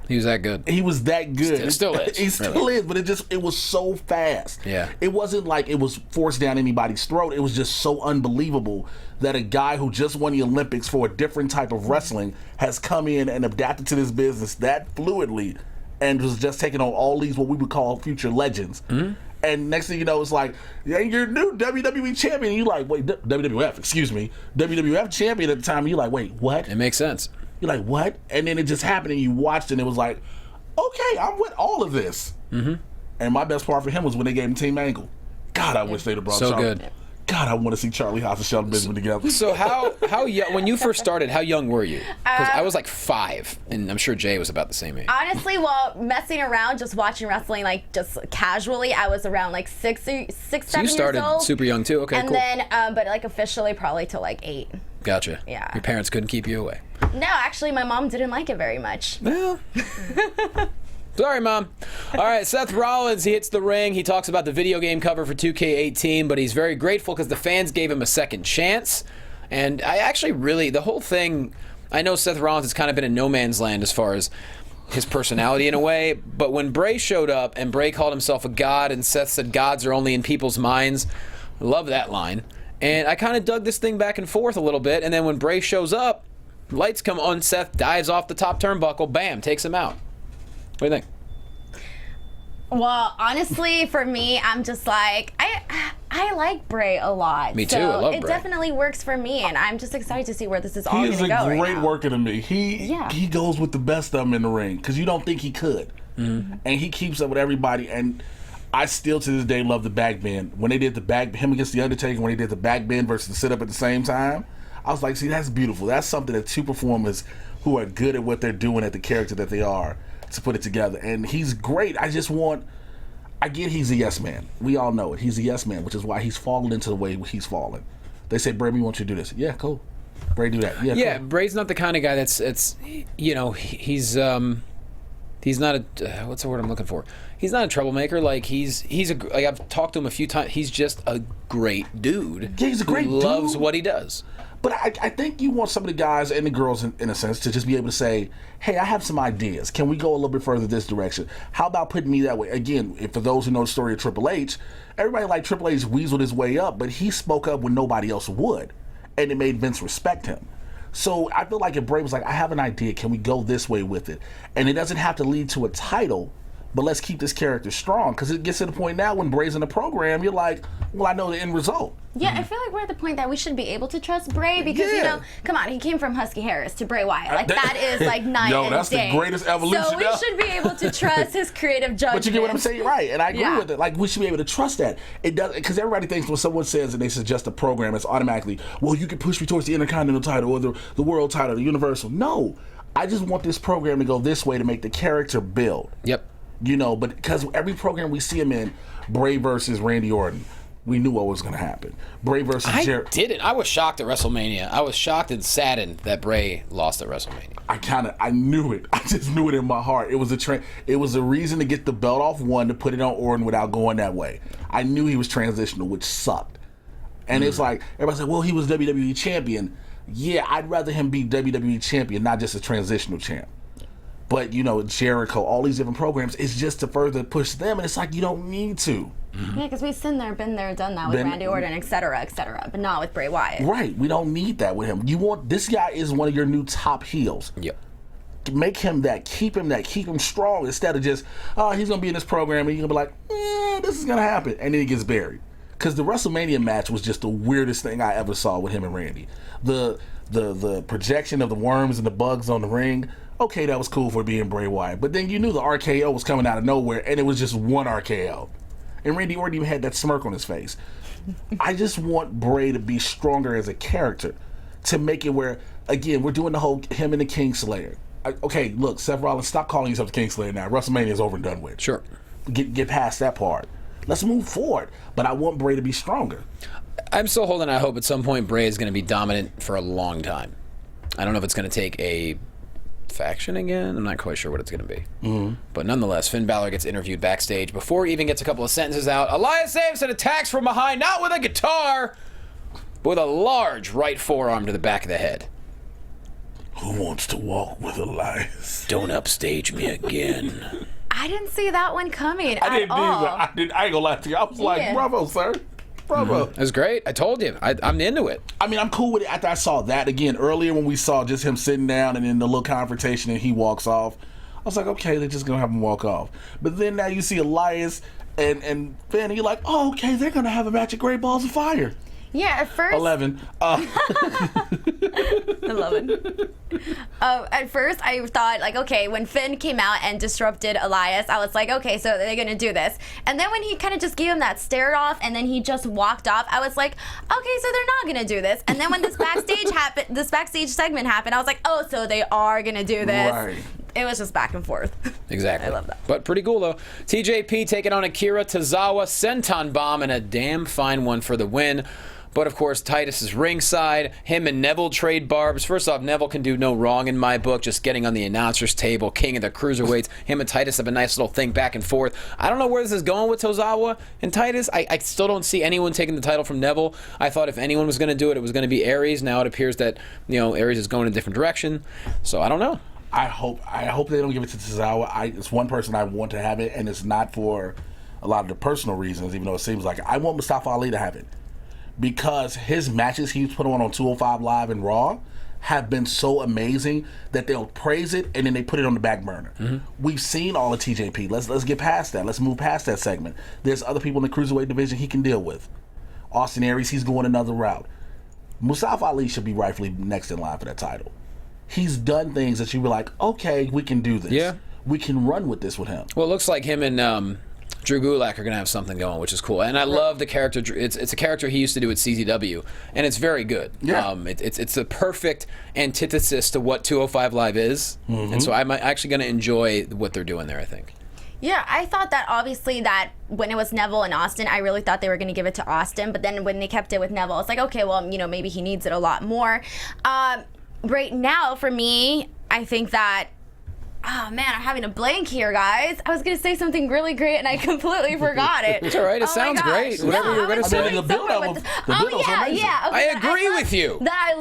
A: He was that good.
B: He was that good.
A: Still is.
B: He still is, but it was so fast.
A: Yeah.
B: It wasn't like it was forced down anybody's throat. It was just so unbelievable that a guy who just won the Olympics for a different type of wrestling has come in and adapted to this business that fluidly and was just taking on all these what we would call future legends. Mm-hmm. And next thing you know, it's like, yeah, you're new WWE champion. And you're like, wait, WWF champion at the time. And you're like, wait, what?
A: It makes sense.
B: You're like, what? And then it just happened and you watched and it was like, okay, I'm with all of this. Mm-hmm. And my best part for him was when they gave him Team Angle. God, I wish they'd have brought
A: so
B: Charlie.
A: Good.
B: God, I want to see Charlie Haas and Shelton Benjamin together.
A: So how young, when you first started, how young were you? Because I was like 5, and I'm sure Jay was about the same age.
E: Honestly, while messing around, just watching wrestling, like just casually, I was around like 6, 7 years old.
A: So you started super young too. Okay,
E: and
A: cool.
E: And then, but like officially, probably till like 8.
A: Gotcha.
E: Yeah.
A: Your parents couldn't keep you away.
E: No, actually, my mom didn't like it very much.
A: Well. Sorry, Mom. All right, Seth Rollins, he hits the ring. He talks about the video game cover for 2K18, but he's very grateful because the fans gave him a second chance. And I actually really, the whole thing, I know Seth Rollins has kind of been in no man's land as far as his personality in a way, but when Bray showed up and Bray called himself a god and Seth said gods are only in people's minds, I love that line. And I kind of dug this thing back and forth a little bit, and then when Bray shows up, lights come on, Seth dives off the top turnbuckle, bam, takes him out. What do you think?
E: Well, honestly, for me, I'm just like, I like Bray a lot.
A: Me too,
E: so
A: I love
E: it
A: Bray.
E: definitely works for me, and I'm just excited to see where this is all going
B: He
E: to
B: is
E: go
B: a
E: right
B: great
E: now.
B: worker to me. He goes with the best of them in the ring because you don't think he could. Mm-hmm. And he keeps up with everybody. And I still to this day love the back bend. When they did him against the Undertaker, when they did the back bend versus the sit up at the same time, I was like, see, that's beautiful. That's something that 2 performers who are good at what they're doing at the character that they are to put it together. And he's great. I get he's a yes man. We all know it. He's a yes man, which is why he's fallen into the way he's fallen. They say, Bray, we want you to do this. Yeah, cool. Bray do that.
A: Yeah, Bray's not the kind of guy that's you know, he's not a what's the word I'm looking for? He's not a troublemaker. Like he's like I've talked to him a few times. He's just a great dude.
B: Yeah, he's a great dude.
A: Loves what he does.
B: But I think you want some of the guys and the girls, in a sense, to just be able to say, hey, I have some ideas. Can we go a little bit further this direction? How about putting me that way? Again, for those who know the story of Triple H, everybody like Triple H weaseled his way up, but he spoke up when nobody else would. And it made Vince respect him. So I feel like if Bray was like, I have an idea, can we go this way with it? And it doesn't have to lead to a title, but let's keep this character strong. Because it gets to the point now when Bray's in the program, you're like, well, I know the end result.
E: Yeah, I feel like we're at the point that we should be able to trust Bray because, you know, come on, he came from Husky Harris to Bray Wyatt. Like, that is like night and day.
B: That's the greatest evolution.
E: So we should be able to trust his creative judgment.
B: But you get what I'm saying? Right, and I agree with it. Like, we should be able to trust that. It does, because everybody thinks when someone says that they suggest a program, it's automatically, well, you can push me towards the Intercontinental title or the World title, the Universal. No, I just want this program to go this way to make the character build.
A: Yep.
B: You know, but because every program we see him in, Bray versus Randy Orton, we knew what was going to happen. Bray versus Jericho.
A: I didn't. I was shocked at WrestleMania. I was shocked and saddened that Bray lost at WrestleMania.
B: I knew it. I just knew it in my heart. It was a reason to get the belt off one to put it on Orton without going that way. I knew he was transitional, which sucked. And it's like, everybody said, well, he was WWE champion. Yeah, I'd rather him be WWE champion, not just a transitional champ. But, you know, Jericho, all these different programs, it's just to further push them, and it's like, you don't need to.
E: Yeah, because we've been there, done that with Randy Orton, et cetera, but not with Bray Wyatt.
B: Right, we don't need that with him. This guy is one of your new top heels.
A: Yep.
B: Make him that, keep him strong, instead of just, oh, he's going to be in this program, and you're going to be like, this is going to happen, and then he gets buried. Because the WrestleMania match was just the weirdest thing I ever saw with him and Randy. The projection of the worms and the bugs on the ring, okay, that was cool for being Bray Wyatt. But then you knew the RKO was coming out of nowhere, and it was just one RKO. And Randy Orton even had that smirk on his face. I just want Bray to be stronger as a character, to make it where, again, we're doing the whole him and the Kingslayer. Okay, look, Seth Rollins, stop calling yourself the Kingslayer now. WrestleMania is over and done with.
A: Sure.
B: Get past that part. Let's move forward. But I want Bray to be stronger.
A: I'm still holding out hope at some point Bray is going to be dominant for a long time. I don't know if it's going to take a faction again. I'm not quite sure what it's going to be. But nonetheless, Finn Balor gets interviewed backstage. Before he even gets a couple of sentences out, Elias Samson attacks from behind, not with a guitar, but with a large right forearm to the back of the head.
B: Who wants to walk with Elias?
A: Don't upstage me again.
E: I didn't see that one coming
B: I didn't
E: at all.
B: either. I ain't going to lie to you. I was like, bravo, sir. Bravo.
A: It was great. I told you. I'm into it.
B: I mean, I'm cool with it after I saw that. Again, earlier when we saw just him sitting down and then the little confrontation and he walks off, I was like, okay, they're just going to have him walk off. But then now you see Elias and Finn, and you're like, oh, okay, they're going to have a match of Great Balls of Fire.
E: Yeah, at first.
B: 11.
E: 11. At first, I thought, like, okay, when Finn came out and disrupted Elias, I was like, okay, so they're going to do this. And then when he kind of just gave him that stare off and then he just walked off, I was like, okay, so they're not going to do this. And then when this backstage segment happened, I was like, oh, so they are going to do this.
B: Right.
E: It was just back and forth.
A: Exactly.
E: I love that.
A: But pretty cool, though. TJP taking on Akira Tozawa, senton bomb, and a damn fine one for the win. But, of course, Titus is ringside. Him and Neville trade barbs. First off, Neville can do no wrong in my book, just getting on the announcer's table, king of the cruiserweights. Him and Titus have a nice little thing back and forth. I don't know where this is going with Tozawa and Titus. I still don't see anyone taking the title from Neville. I thought if anyone was going to do it, it was going to be Aries. Now it appears that, Aries is going a different direction. So I don't know.
B: I hope they don't give it to Tozawa. It's one person I want to have it, and it's not for a lot of the personal reasons, even though it seems like it. I want Mustafa Ali to have it. Because his matches he's put on 205 Live and Raw have been so amazing that they'll praise it and then they put it on the back burner. We've seen all of TJP. Let's get past that. Let's move past that segment. There's other people in the Cruiserweight division he can deal with. Austin Aries, he's going another route. Mustafa Ali should be rightfully next in line for that title. He's done things that you be like, okay, we can do this.
A: Yeah.
B: We can run with this with him.
A: Well, it looks like him and Drew Gulak are going to have something going, which is cool. And I love the character. It's a character he used to do at CZW, and it's very good.
B: Yeah.
A: It's the perfect antithesis to what 205 Live is. And so I'm actually going to enjoy what they're doing there, I think.
E: Yeah, I thought that obviously that when it was Neville and Austin, I really thought they were going to give it to Austin. But then when they kept it with Neville, it's like, okay, well, maybe he needs it a lot more. Right now, for me, I think that, oh man, I'm having a blank here, guys. I was going to say something really great and I completely forgot it.
A: It's all right. It sounds great. Whatever you were going to say.
B: The build-up was amazing.
A: I agree with you.
E: That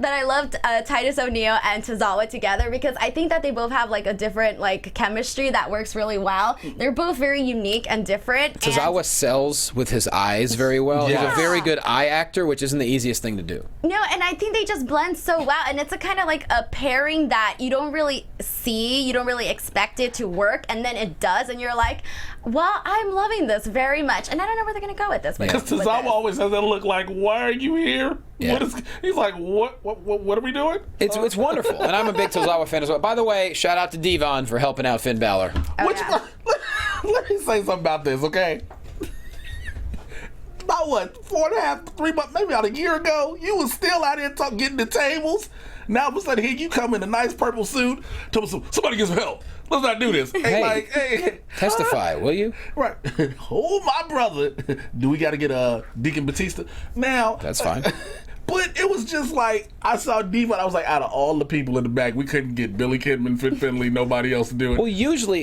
E: I loved Titus O'Neil and Tozawa together because I think that they both have like a different like chemistry that works really well. They're both very unique and different.
A: Tozawa sells with his eyes very well.
B: Yeah.
A: He's a very good eye actor, which isn't the easiest thing to do.
E: No, and I think they just blend so well, and it's a kind of like a pairing that you don't really see, you don't really expect it to work, and then it does, and you're like, well, I'm loving this very much, and I don't know where they're gonna go with this.
B: Because Tozawa always has that look like, why are you here?
A: Yeah.
B: He's like, what are we doing?
A: It's wonderful, and I'm a big Tozawa fan as well. By the way, shout out to Devon for helping out Finn Balor.
B: Let me say something about this, okay? About what, 4.5, 3 months, maybe about a year ago, you was still out here getting the tables. Now all of a sudden here you come in a nice purple suit, tell me somebody get some help. Let's not do this. Hey,
A: testify, will you?
B: Right. Oh, my brother. Do we got to get Deacon Batista? Now.
A: That's fine.
B: But it was just like, I saw Devon, I was like, out of all the people in the back, we couldn't get Billy Kidman, Fit Finlay, nobody else to do it.
A: Well,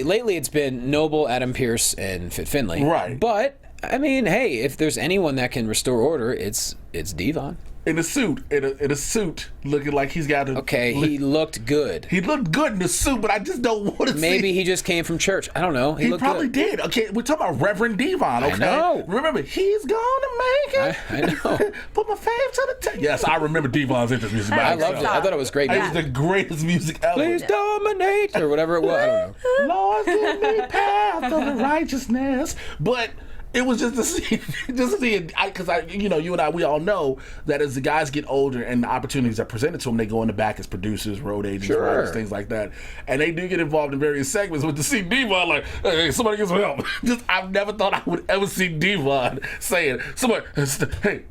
A: lately it's been Noble, Adam Pearce, and Fit Finlay.
B: Right.
A: But, I mean, hey, if there's anyone that can restore order, it's Devon.
B: In a suit, in a suit, looking like he's got a...
A: Okay, he looked good.
B: He looked good in the suit, but I just don't want to see...
A: Maybe he just came from church. I don't know. He looked
B: probably
A: good.
B: did. Okay, we're talking about Reverend Devon, okay?
A: I know.
B: Remember, he's gonna make it.
A: I know.
B: Put my faith to the table. Yes, I remember Devon's entrance music.
A: I loved it. I thought it was great.
B: It was the greatest music ever.
A: Please dominate, or whatever it was. I don't know.
B: Lord, give me path of righteousness. But it was just to see it, because you and I, we all know that as the guys get older and the opportunities are presented to them, they go in the back as producers, road agents, writers, things like that, and they do get involved in various segments. But to see Devon like, hey, somebody get some help. I've never thought I would ever see Devon saying, somebody,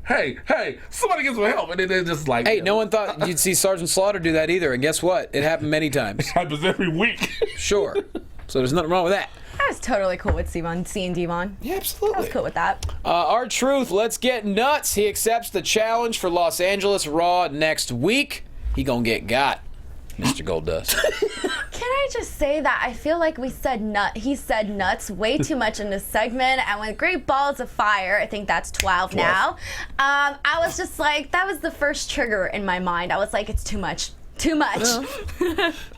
B: hey, somebody get some help, and then they're just like,
A: hey, no one thought you'd see Sergeant Slaughter do that either, and guess what? It happened many times.
B: It happens every week.
A: Sure. So there's nothing wrong with that.
E: I was totally cool with seeing Devon.
A: Yeah, absolutely.
E: I was cool with that.
A: R-Truth, let's get nuts. He accepts the challenge for Los Angeles Raw next week. He gonna get got, Mr. Goldust.
E: Can I just say that I feel like he said nuts way too much in this segment, and with Great Balls of Fire, I think that's 12 now, I was just like, that was the first trigger in my mind. I was like, it's too much. Too much.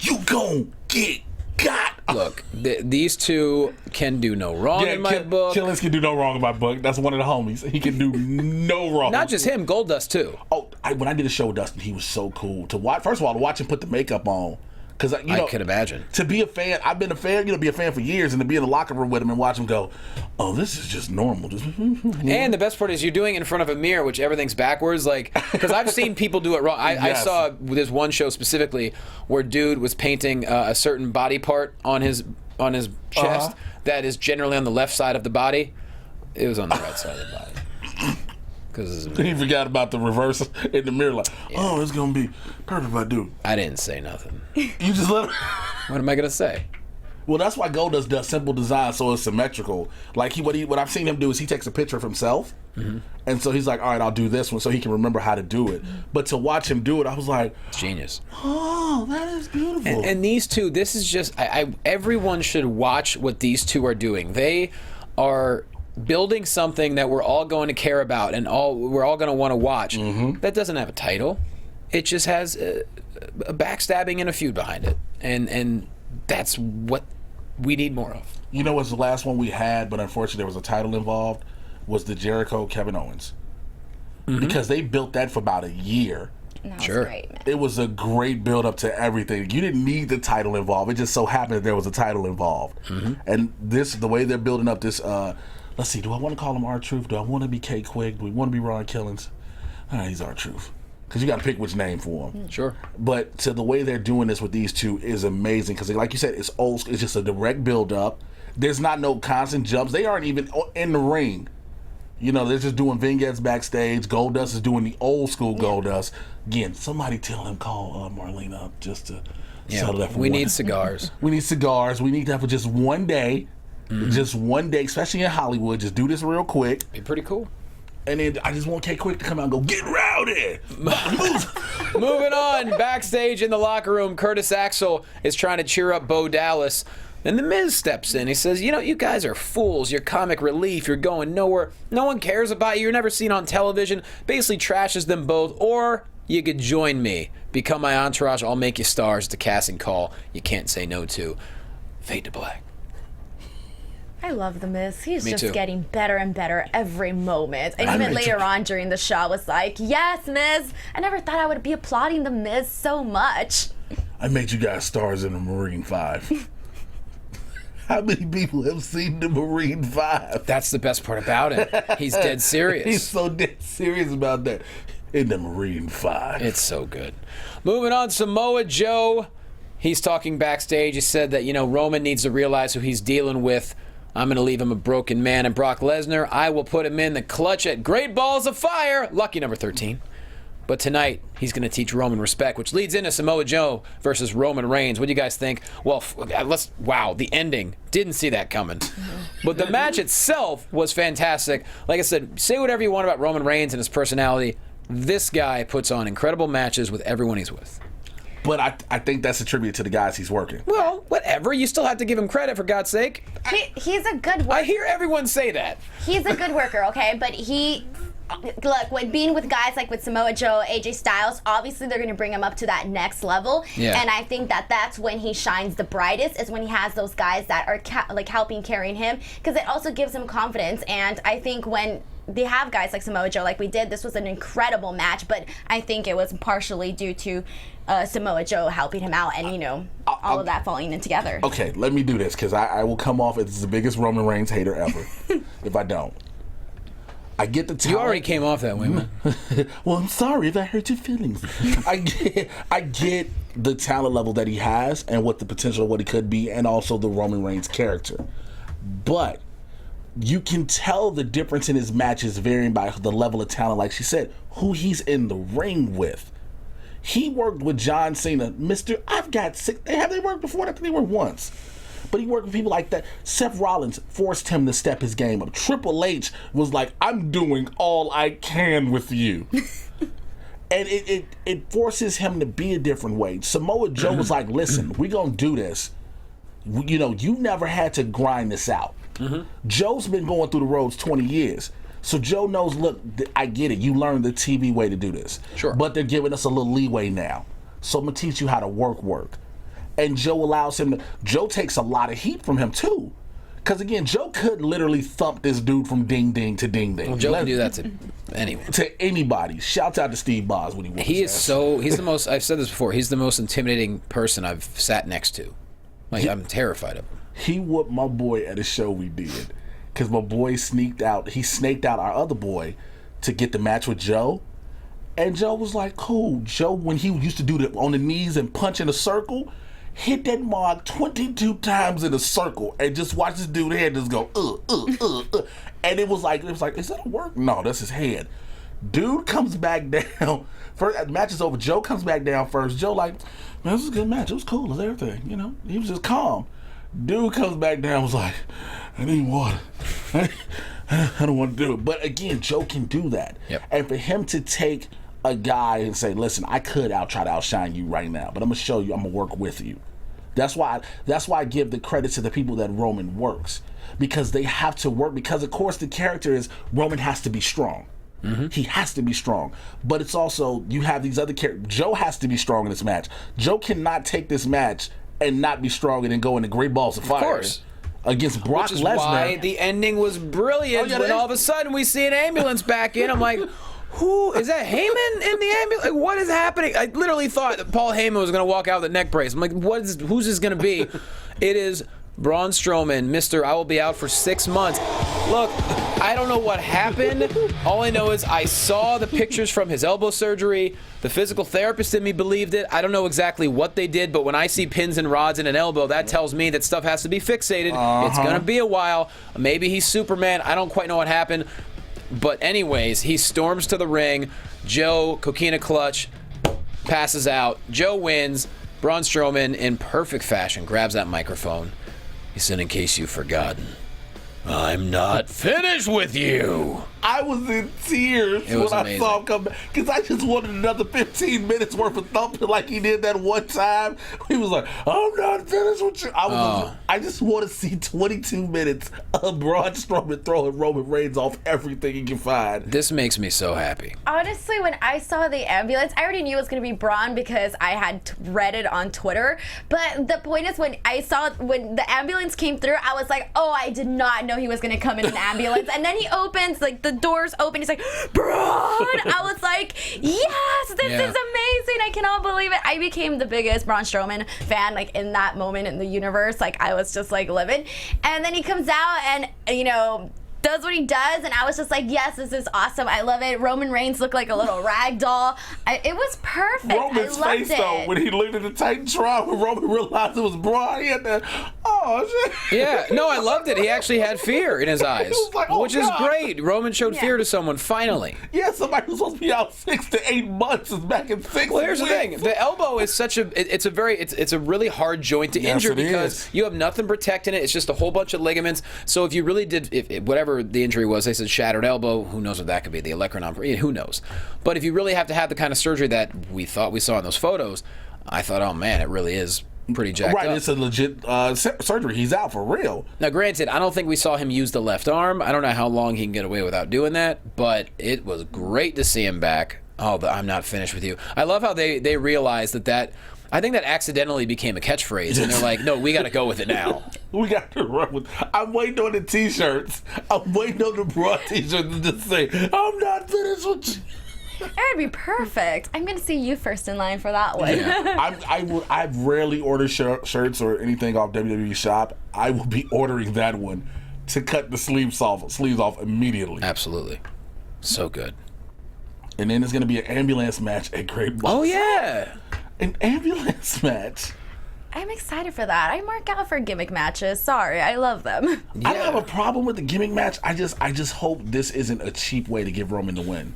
B: You gon' get got.
A: Look, these two can do no wrong in my book.
B: Killings can do no wrong in my book. That's one of the homies. He can do no wrong.
A: Not just him, Goldust too.
B: Oh, when I did a show with Dustin, he was so cool to watch. First of all, to watch him put the makeup on. Because
A: I could imagine.
B: To be a fan, I've been a fan, be a fan for years, and to be in the locker room with him and watch him go, oh, this is just normal.
A: And the best part is you're doing it in front of a mirror, which everything's backwards. Like, because I've seen people do it wrong. I saw this one show specifically where dude was painting a certain body part on his chest that is generally on the left side of the body. It was on the right side of the body.
B: He forgot about the reverse in the mirror, like, oh, it's gonna be perfect if I do.
A: I didn't say nothing.
B: You just let him.
A: What am I gonna say?
B: Well, that's why Goldust does simple design so it's symmetrical. Like what I've seen him do is he takes a picture of himself, and so he's like, all right, I'll do this one, so he can remember how to do it. But to watch him do it, I was like,
A: genius.
B: Oh, that is beautiful.
A: And these two, this is just everyone should watch what these two are doing. They are building something that we're all going to care about and we're all going to want to watch. That doesn't have a title. It just has a backstabbing and a feud behind it. And that's what we need more of.
B: You know what's the last one we had, but unfortunately there was a title involved, was the Jericho Kevin Owens. Because they built that for about a year.
A: Sure.
E: Great, man.
B: It was a great build up to everything. You didn't need the title involved. It just so happened that there was a title involved. And the way they're building up this, let's see, do I want to call him R-Truth? Do I want to be K-Quig? Do we want to be Ron Killings? He's R-Truth. Because you got to pick which name for him.
A: Sure.
B: But the way they're doing this with these two is amazing. Because like you said, it's old school. It's just a direct build up. There's not no constant jumps. They aren't even in the ring. They're just doing vignettes backstage. Goldust is doing the old school Goldust. Again, somebody tell him call Marlene up just to settle that for
A: we need cigars.
B: We need cigars. We need that for just one day. Just one day, especially in Hollywood, just do this real quick.
A: Be pretty cool.
B: And then I just want K Quick to come out and go, get rowdy.
A: Moving on, backstage in the locker room, Curtis Axel is trying to cheer up Bo Dallas. And The Miz steps in. He says, you know, you guys are fools. You're comic relief. You're going nowhere. No one cares about you. You're never seen on television. Basically trashes them both. Or you could join me. Become my entourage. I'll make you stars. The casting call you can't say no to. Fade to black.
E: I love The Miz. He's
A: Me
E: just
A: too.
E: getting better and better every moment. And even later on during the show, I was like, yes, Miz. I never thought I would be applauding The Miz so much.
B: I made you guys stars in the Marine 5. How many people have seen the Marine 5?
A: That's the best part about it. He's dead serious.
B: He's so dead serious about that. In the Marine 5.
A: It's so good. Moving on, Samoa Joe. He's talking backstage. He said that, you know, Roman needs to realize who he's dealing with. I'm going to leave him a broken man. And Brock Lesnar, I will put him in the clutch at Great Balls of Fire. Lucky number 13. But tonight, he's going to teach Roman respect, which leads into Samoa Joe versus Roman Reigns. What do you guys think? Well, wow, the ending. Didn't see that coming. But the match itself was fantastic. Like I said, say whatever you want about Roman Reigns and his personality. This guy puts on incredible matches with everyone he's with.
B: But I think that's a tribute to the guys he's working.
A: Well, whatever. You still have to give him credit, for God's sake.
E: He's a good worker.
A: I hear everyone say that.
E: He's a good worker, okay? But look, when being with guys like with Samoa Joe, AJ Styles, obviously they're going to bring him up to that next level.
A: Yeah.
E: And I think that's when he shines the brightest, is when he has those guys that are helping carrying him, because it also gives him confidence. And I think when they have guys like Samoa Joe, like we did, this was an incredible match, but I think it was partially due to Samoa Joe helping him out and, you know, all of that falling in together.
B: Okay, let me do this, because I will come off as the biggest Roman Reigns hater ever if I don't. I get the talent.
A: You already came off that way, man.
B: Well, I'm sorry if I hurt your feelings. I get the talent level that he has and what the potential of what he could be, and also the Roman Reigns character. But you can tell the difference in his matches varying by the level of talent, like she said, who he's in the ring with. He worked with John Cena, Mr. I've got 6. Have they worked before? I think they worked once. But he worked with people like that. Seth Rollins forced him to step his game up. Triple H was like, I'm doing all I can with you. And it forces him to be a different way. Samoa Joe was like, listen, we're going to do this. You know, you never had to grind this out. Joe's been going through the roads 20 years. So Joe knows, look, I get it. You learned the TV way to do this.
A: Sure.
B: But they're giving us a little leeway now. So I'm going to teach you how to work. And Joe allows him to... Joe takes a lot of heat from him, too. Because, again, Joe could literally thump this dude from ding-ding to ding-ding.
A: Well, Joe can do that to anyone.
B: To anybody. Shouts out to Steve Boz when he whooped his ass.
A: He's the most, I've said this before, he's the most intimidating person I've sat next to. Like, I'm terrified of him.
B: He whooped my boy at a show we did. Because my boy snaked out our other boy to get the match with Joe. And Joe was like, cool. Joe, when he used to do it on the knees and punch in a circle, hit that mark 22 times in a circle and just watch this dude head just go, And it was like, is that a work? No, that's his head. Dude comes back down. First, the match is over. Joe comes back down first. Joe like, man, this was a good match. It was cool. It was everything. You know, he was just calm. Dude comes back down, was like, I need water. I don't want to do it. But again, Joe can do that.
A: Yep.
B: And for him to take a guy and say, listen, I could try to outshine you right now, but I'm going to show you, I'm going to work with you. That's why I give the credit to the people that Roman works. Because they have to work. Because, of course, the character is Roman has to be strong. He has to be strong. But it's also, you have these other characters. Joe has to be strong in this match. Joe cannot take this match and not be strong and then go into Great Balls of Fire.
A: Of course.
B: Against Brock Lesnar.
A: Which is why the ending was brilliant when all of a sudden we see an ambulance back in. I'm like, who is that? Heyman in the ambulance? Like, what is happening? I literally thought that Paul Heyman was going to walk out with a neck brace. I'm like, who's this going to be? It is Braun Strowman, Mr. I will be out for 6 months. Look, I don't know what happened. All I know is I saw the pictures from his elbow surgery. The physical therapist in me believed it. I don't know exactly what they did, but when I see pins and rods in an elbow, that tells me that stuff has to be fixated. It's going to be a while. Maybe he's Superman. I don't quite know what happened. But anyways, he storms to the ring. Joe, coquina clutch, passes out. Joe wins. Braun Strowman, in perfect fashion, grabs that microphone. He said, in case you've forgotten, I'm not finished with you.
B: I was in tears
A: It was
B: when
A: amazing.
B: I saw him come back because I just wanted another 15 minutes worth of thumping like he did that one time. He was like, "I'm not finished with you." I just want to see 22 minutes of Braun Strowman throwing Roman Reigns off everything he can find.
A: This makes me so happy.
E: Honestly, when I saw the ambulance, I already knew it was going to be Braun because I had read it on Twitter. But the point is, when the ambulance came through, I was like, oh, I did not know he was going to come in an ambulance. And then he opens, like, the doors open. He's like, Braun! I was like, yes, this is amazing. I cannot believe it. I became the biggest Braun Strowman fan, like, in that moment in the universe. Like, I was just, like, living. And then he comes out and, you know, does what he does, and I was just like, yes, this is awesome. I love it. Roman Reigns looked like a little rag doll. It was perfect.
B: Roman's
E: I loved
B: face,
E: it.
B: though, when he looked at the Titantron, when Roman realized it was Braun, he had that, oh, shit.
A: Yeah, no, I loved it. He actually had fear in his eyes,
B: was like, oh,
A: which is
B: God.
A: great. Roman showed fear to someone, finally.
B: Yeah, somebody who's supposed to be out 6 to 8 months is back in 6
A: Well, here's the
B: weeks.
A: thing: the elbow is such a it's a really hard joint to
B: Yes,
A: injure
B: it
A: because
B: is.
A: you have nothing protecting it. It's just a whole bunch of ligaments. So if you really did, if whatever the injury was, they said shattered elbow. Who knows what that could be? The olecranon. Who knows? But if you really have to have the kind of surgery that we thought we saw in those photos, I thought, oh man, it really is pretty jacked
B: Right,
A: up.
B: it's a legit surgery. He's out for real.
A: Now, granted, I don't think we saw him use the left arm. I don't know how long he can get away without doing that, but it was great to see him back. Oh, but I'm not finished with you. I love how they realized that I think that accidentally became a catchphrase, and they're like, no, we got to go with it now.
B: We got to run with. I'm waiting on the T-shirts. I'm waiting on the Braun T-shirts to just say, "I'm not finished with you."
E: It would be perfect. I'm going to see you first in line for that one.
B: I rarely order shirts or anything off WWE Shop. I will be ordering that one to cut the sleeves off immediately.
A: Absolutely. So good.
B: And then there's going to be an ambulance match at Great Balls.
A: Oh, yeah.
B: An ambulance match.
E: I'm excited for that. I mark out for gimmick matches. Sorry, I love them.
A: Yeah.
B: I don't have a problem with the gimmick match. I just hope this isn't a cheap way to give Roman the win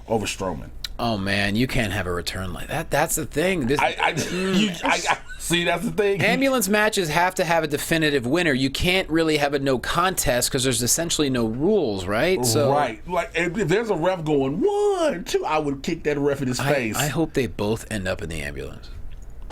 B: over Strowman.
A: Oh, man, you can't have a return like that. That's the thing. This,
B: I see, that's the thing.
A: ambulance matches have to have a definitive winner. You can't really have a no contest because there's essentially no rules, right? So
B: Right. Like, if there's a ref going 1, 2, I would kick that ref in his face.
A: I hope they both end up in the ambulance.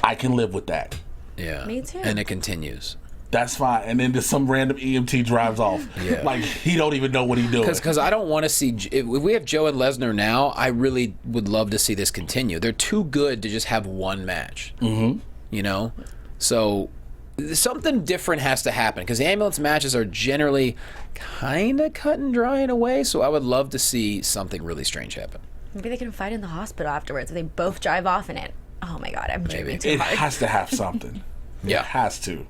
B: I can live with that.
A: Yeah.
E: Me too.
A: And it continues.
B: That's fine. And then just some random EMT drives off.
A: Yeah.
B: Like, he don't even know what he's doing.
A: Because I don't want to see... If we have Joe and Lesnar now, I really would love to see this continue. They're too good to just have one match. Mm-hmm. You know? So something different has to happen because the ambulance matches are generally kind of cut and dry in a way, so I would love to see something really strange happen.
E: Maybe they can fight in the hospital afterwards if they both drive off in it. Oh my God, I'm dreaming too
B: it
E: hard.
B: has to have something.
A: Yeah.
B: It has to.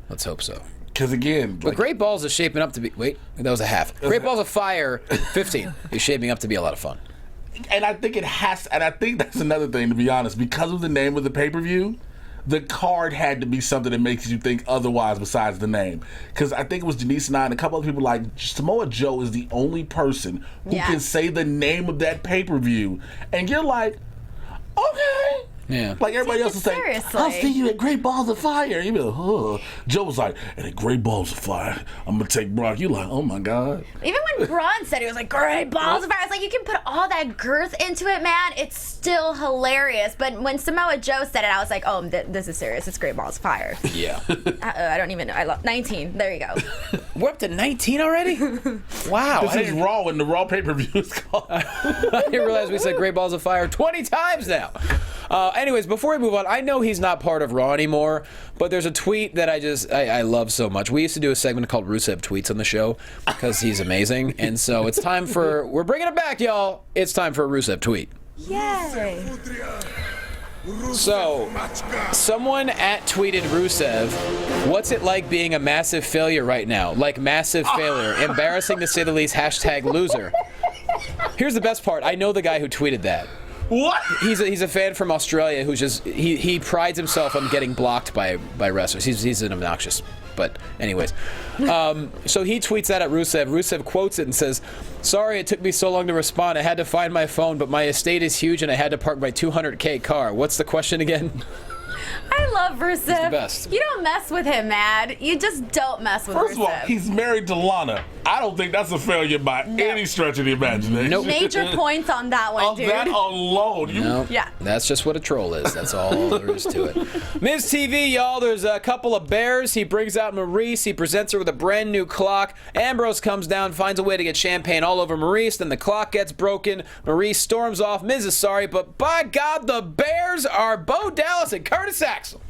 A: Let's hope so.
B: Because, again...
A: But Great Balls is shaping up to be... Wait, that was a half. Great Balls of Fire 15 is shaping up to be a lot of fun.
B: And I think it has... And I think that's another thing, to be honest. Because of the name of the pay-per-view, the card had to be something that makes you think otherwise besides the name. Because I think it was Denice and I and a couple other people like, Samoa Joe is the only person who can say the name of that pay-per-view. And you're like, okay...
A: Yeah.
B: Like everybody else is saying,
E: seriously.
B: I'll see you at Great Balls of Fire. You be like, oh. Joe was like, and at Great Balls of Fire, I'm going to take Brock. You like, oh my God.
E: Even when Braun said it was like great balls of fire, it's like you can put all that girth into it, man. It's still hilarious. But when Samoa Joe said it, I was like, oh, this is serious. It's great balls of fire.
A: Yeah.
E: I don't even know. I love 19. There you go.
A: We're up to 19 already? Wow.
B: This is Raw, and the Raw pay-per-view is called.
A: I didn't realize we said Great Balls of Fire 20 times now. Anyways, before we move on, I know he's not part of Raw anymore, but there's a tweet that I love so much. We used to do a segment called Rusev Tweets on the show because he's amazing. And so it's time for, we're bringing it back, y'all. It's time for a Rusev tweet.
E: Yay.
A: So, someone tweeted Rusev, what's it like being a massive failure right now? Like massive failure. Embarrassing to say the least, #loser. Here's the best part. I know the guy who tweeted that.
B: What?
A: He's a fan from Australia who's just he prides himself on getting blocked by wrestlers. He's an obnoxious. But anyways, so he tweets that at Rusev. Rusev quotes it and says, "Sorry, it took me so long to respond. I had to find my phone, but my estate is huge and I had to park my $200K car. What's the question again?"
E: I love Rusev.
A: He's the best.
E: You don't mess with him, man. You just don't mess with
B: First
E: Rusev.
B: of all, he's married to Lana. I don't think that's a failure by any stretch of the imagination.
A: Nope.
E: Major points on that one,
B: Of
E: dude.
B: that alone, you
A: No,
E: Yeah.
A: that's just what a troll is. That's all there is to it. Miz TV, y'all, there's a couple of bears. He brings out Maurice. He presents her with a brand new clock. Ambrose comes down, finds a way to get champagne all over Maurice. Then the clock gets broken. Maurice storms off. Miz is sorry, but by God, the bears are Bo Dallas and Curtis Axel.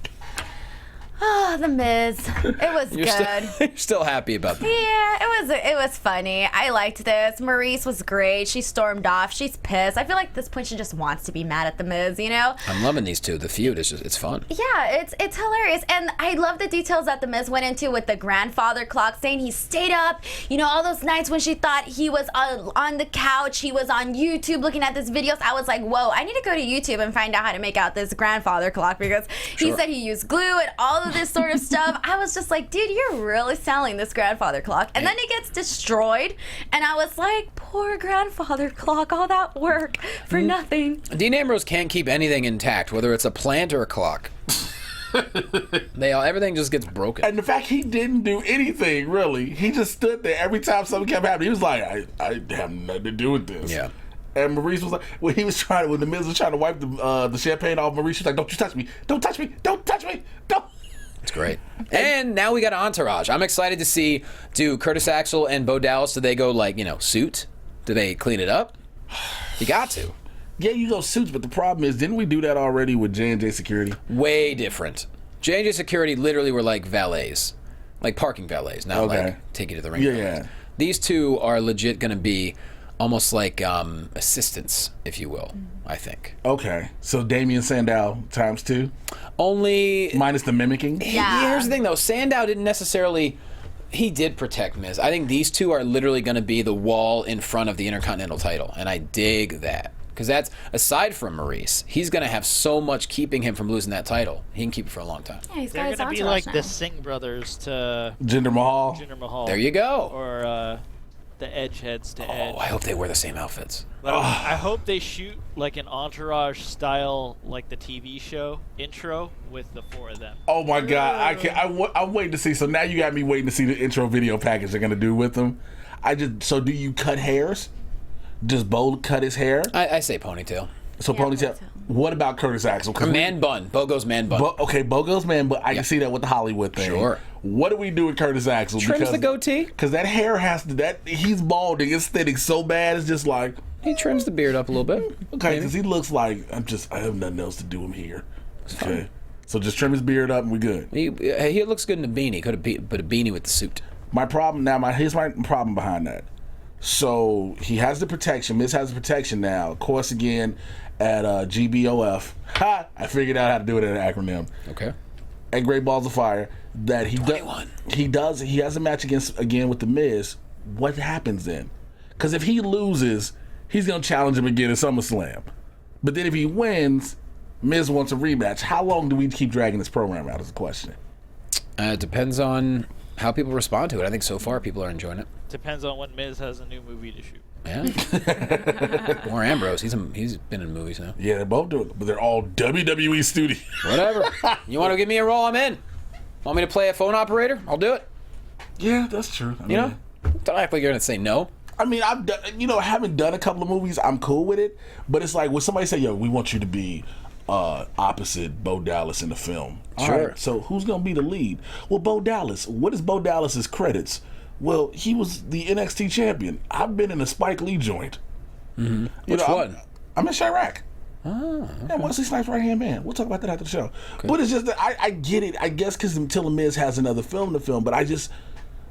E: Oh, the Miz. It was good.
A: You're still happy about that.
E: Yeah, it was funny. I liked this. Maurice was great. She stormed off. She's pissed. I feel like at this point she just wants to be mad at the Miz, you know?
A: I'm loving these two. The feud is just, it's fun.
E: Yeah, it's hilarious. And I love the details that the Miz went into with the grandfather clock, saying he stayed up, you know, all those nights when she thought he was on the couch, he was on YouTube looking at these videos. I was like, whoa, I need to go to YouTube and find out how to make out this grandfather clock, because he said he used glue and all of this sort of stuff. I was just like, dude, you're really selling this grandfather clock. And then it gets destroyed, and I was like, poor grandfather clock, all that work for nothing.
A: Dean Ambrose can't keep anything intact, whether it's a plant or a clock. Everything just gets broken.
B: And the fact he didn't do anything, really. He just stood there every time something kept happening. He was like, I have nothing to do with this.
A: Yeah.
B: And Maurice was like, when the Miz was trying to wipe the champagne off Maurice, she's like, don't you touch me. Don't touch me. Don't touch me. Don't.
A: It's great. And now we got an entourage. I'm excited to see, do Curtis Axel and Bo Dallas, do they go like, suit? Do they clean it up? You got to.
B: Yeah, you go suits, but the problem is, didn't we do that already with J&J Security?
A: Way different. J&J Security literally were like valets. Like parking valets, not like take you to the ring.
B: Yeah.
A: These two are legit going to be almost like assistants, if you will, I think.
B: Okay, so Damian Sandow times 2?
A: Only...
B: Minus the mimicking?
E: Yeah.
A: Here's the thing, though. Sandow didn't necessarily... He did protect Miz. I think these two are literally going to be the wall in front of the Intercontinental title, and I dig that. Because that's, aside from Maurice, he's going to have so much keeping him from losing that title. He can keep it for a long time.
E: Yeah, he's got
F: They're
E: his
F: gonna be
E: entourage
F: like
E: now.
F: the Singh brothers to
B: Jinder Mahal?
F: Jinder Mahal.
A: There you go.
F: Or the Edgeheads to Edge.
A: Oh, I hope they wear the same outfits.
F: But I hope they shoot like an Entourage style, like the TV show intro with the 4 of them.
B: Oh my God, I can't. I'm waiting to see. So now you got me waiting to see the intro video package they're gonna do with them. So do you cut hairs? Does Bo cut his hair?
A: I say ponytail.
B: So
E: Yeah,
B: ponytail. What about Curtis Axel?
A: Man bun. Bo goes man bun.
B: Okay, Bo goes man, but I can see that with the Hollywood thing.
A: Sure.
B: What do we do with Curtis Axel?
A: Trims the goatee.
B: Because that hair has to. He's balding. It's thinning so bad. It's just like.
A: He trims the beard up a little bit.
B: Okay, because he looks like I have nothing else to do him here. Okay, so just trim his beard up and we good.
A: He looks good in a beanie. Could have put a beanie with the suit.
B: My problem now. Here's my problem behind that. So he has the protection. Miz has the protection now. Of course, again at GBOF. Ha! I figured out how to do it in an acronym.
A: Okay.
B: At Great Balls of Fire, that he does. He has a match again with the Miz. What happens then? Because if he loses, he's gonna challenge him again at SummerSlam. But then if he wins, Miz wants a rematch. How long do we keep dragging this program out? Is the question.
A: It depends on how people respond to it. I think so far people are enjoying it.
F: Depends on when Miz has a new movie to shoot.
A: Yeah. Or Ambrose. He's been in movies now.
B: Yeah, they're both doing it, but they're all WWE studios.
A: Whatever. You want to give me a role? I'm in. Want me to play a phone operator? I'll do it.
B: Yeah, that's true.
A: Don't act like you're gonna say no.
B: I mean, I've done, having done a couple of movies, I'm cool with it. But it's like when somebody say, "Yo, we want you to be opposite Bo Dallas in the film."
A: Sure.
B: All right, so who's gonna be the lead? Well, Bo Dallas. What is Bo Dallas's credits? Well, he was the NXT champion. I've been in a Spike Lee joint.
A: Mm-hmm. Which one?
B: I'm in Chirac.
A: Oh, okay.
B: Yeah, Wesley Snipes' right hand man. We'll talk about that after the show. Okay. But it's just that I get it. I guess because until the Miz has another film to film, but I just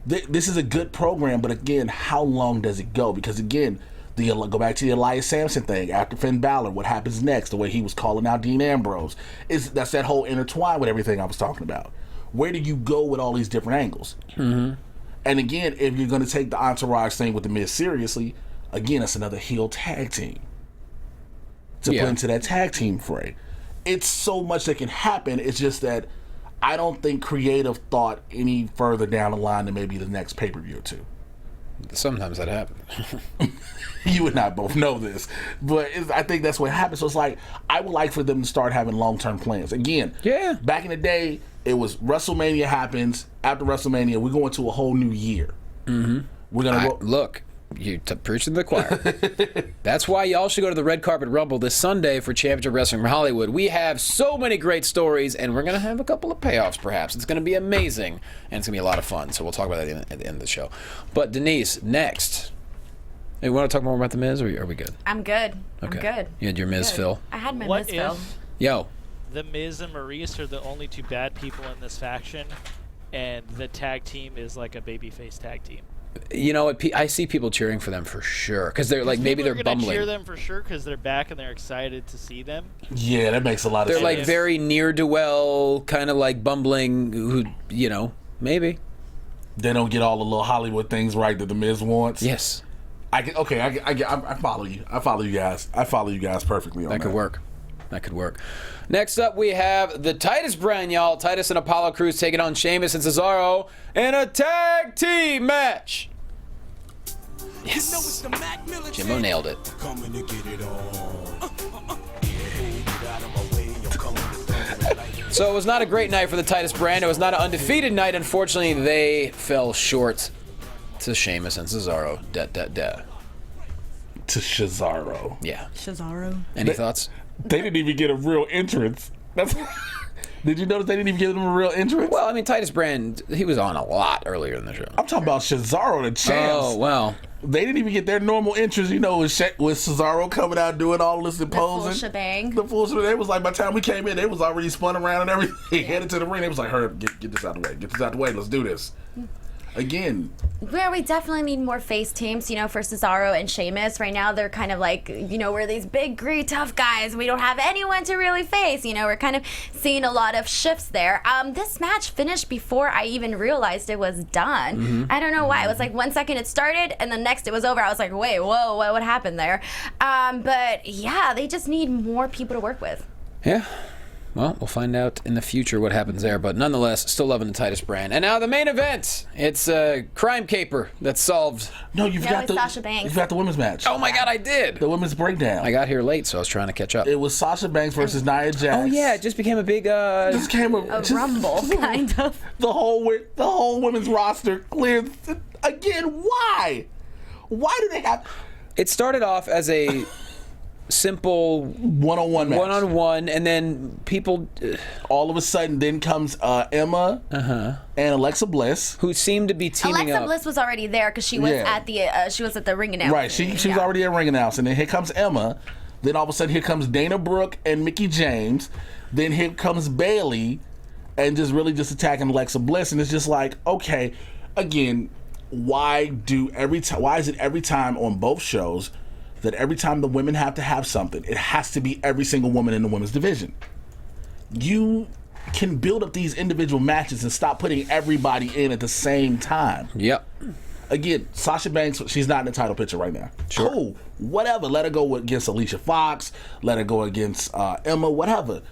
B: this is a good program. But again, how long does it go? Because again, go back to the Elias Samson thing after Finn Balor. What happens next? The way he was calling out Dean Ambrose that's that whole intertwine with everything I was talking about. Where do you go with all these different angles?
A: Mm-hmm.
B: And again, if you're going to take the entourage thing with the Miz seriously, again, it's another heel tag team to put into that tag team fray. It's so much that can happen. It's just that I don't think creative thought any further down the line than maybe the next pay-per-view or two.
A: Sometimes that happens.
B: You and I both know this, but I think that's what happens. So it's like, I would like for them to start having long-term plans. Again,
A: Yeah.
B: back in the day, it was WrestleMania happens. After WrestleMania, we're going to a whole new year. Mm-hmm. We're going to
A: Look, you preaching to the choir. That's why y'all should go to the Red Carpet Rumble this Sunday for Championship Wrestling from Hollywood. We have so many great stories, and we're going to have a couple of payoffs, perhaps. It's going to be amazing, and it's going to be a lot of fun. So we'll talk about that at the end of the show. But Denise, next. Hey, you want to talk more about the Miz, or are we good?
E: I'm good.
A: Okay.
E: I'm good.
A: You had your Miz
E: Good.
A: fill.
E: I had my
F: What
E: Miz fill.
F: if
A: Yo.
F: the Miz and Maurice are the only two bad people in this faction, and the tag team is like a babyface tag team?
A: You know what? I see people cheering for them for sure, because they're like, maybe they're
F: People are gonna
A: bumbling.
F: cheer them for sure because they're back and they're excited to see them.
B: Yeah, that makes a lot of
A: They're
B: sense.
A: like very near-do-well, kind of like bumbling, who, you know, maybe.
B: They don't get all the little Hollywood things right that the Miz wants.
A: Yes.
B: I follow you. I follow you guys. I follow you guys perfectly on that.
A: That could work. That could work. Next up, we have the Titus brand, y'all. Titus and Apollo Crews taking on Sheamus and Cesaro in a tag team match. Yes. Jimbo nailed it. So it was not a great night for the Titus brand. It was not an undefeated night. Unfortunately, they fell short to Sheamus and Cesaro.
B: To Cesaro.
A: Yeah.
E: Cesaro.
A: Any thoughts?
B: They didn't even get a real entrance. Did you notice they didn't even give him a real entrance?
A: Well, I mean, Titus Brand, he was on a lot earlier in the show.
B: I'm talking about Cesaro, the champs.
A: Oh, well.
B: They didn't even get their normal entrance, with Cesaro coming out doing all this imposing.
E: full shebang.
B: The full shebang. They was like, by the time we came in, they was already spun around and everything. Headed to the ring. They was like, hurry up, get this out of the way. Get this out of the way. Let's do this. Again.
E: Where we definitely need more face teams, for Cesaro and Sheamus. Right now, they're kind of like, we're these big, greedy, tough guys. We don't have anyone to really face. We're kind of seeing a lot of shifts there. This match finished before I even realized it was done.
A: Mm-hmm.
E: I don't know why. It was like 1 second it started, and the next it was over. I was like, wait, whoa, what happened there? But yeah, they just need more people to work with.
A: Yeah. Well, we'll find out in the future what happens there, but nonetheless, still loving the Titus brand. And now the main event. It's a crime caper that's solved.
B: No, you forgot
E: it's Sasha Banks.
B: You forgot the women's match.
A: Oh my God, I did.
B: The women's breakdown.
A: I got here late, so I was trying to catch up.
B: It was Sasha Banks versus Nia Jax.
A: Oh yeah, it just became a big.
B: Just came
E: A rumble, kind of.
B: The whole women's roster cleared again. Why? Why do they have?
A: It started off as a simple
B: one-on-one match.
A: One-on-one, and then people,
B: all of a sudden, then comes Emma and Alexa Bliss,
A: who seemed to be teaming
E: Alexa
A: up.
E: Bliss was already there because she was at the ring announcement.
B: Right, she was already at ring announcement. Then here comes Emma. Then all of a sudden, here comes Dana Brooke and Mickie James. Then here comes Bayley, and just attacking Alexa Bliss. And it's just like, okay, again, why is it every time on both shows that every time the women have to have something, it has to be every single woman in the women's division? You can build up these individual matches and stop putting everybody in at the same time.
A: Yep.
B: Again, Sasha Banks, she's not in the title picture right now.
A: Sure.
B: Cool. Whatever. Let her go against Alicia Fox. Let her go against Emma. Whatever.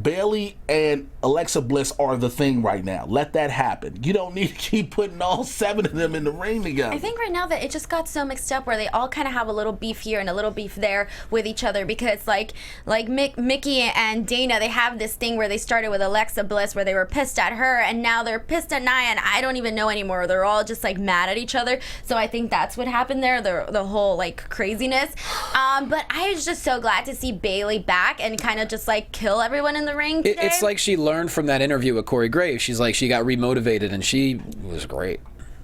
B: Bayley and Alexa Bliss are the thing right now. Let that happen. You don't need to keep putting all 7 of them in the ring together.
E: I think right now that it just got so mixed up where they all kind of have a little beef here and a little beef there with each other because like Mickie and Dana, they have this thing where they started with Alexa Bliss where they were pissed at her and now they're pissed at Nia and I don't even know anymore. They're all just like mad at each other. So I think that's what happened there, the whole like craziness. But I was just so glad to see Bayley back and kind of just like kill everyone in the ring today.
A: It's like she learned from that interview with Corey Graves. She's like, she got remotivated and she was great.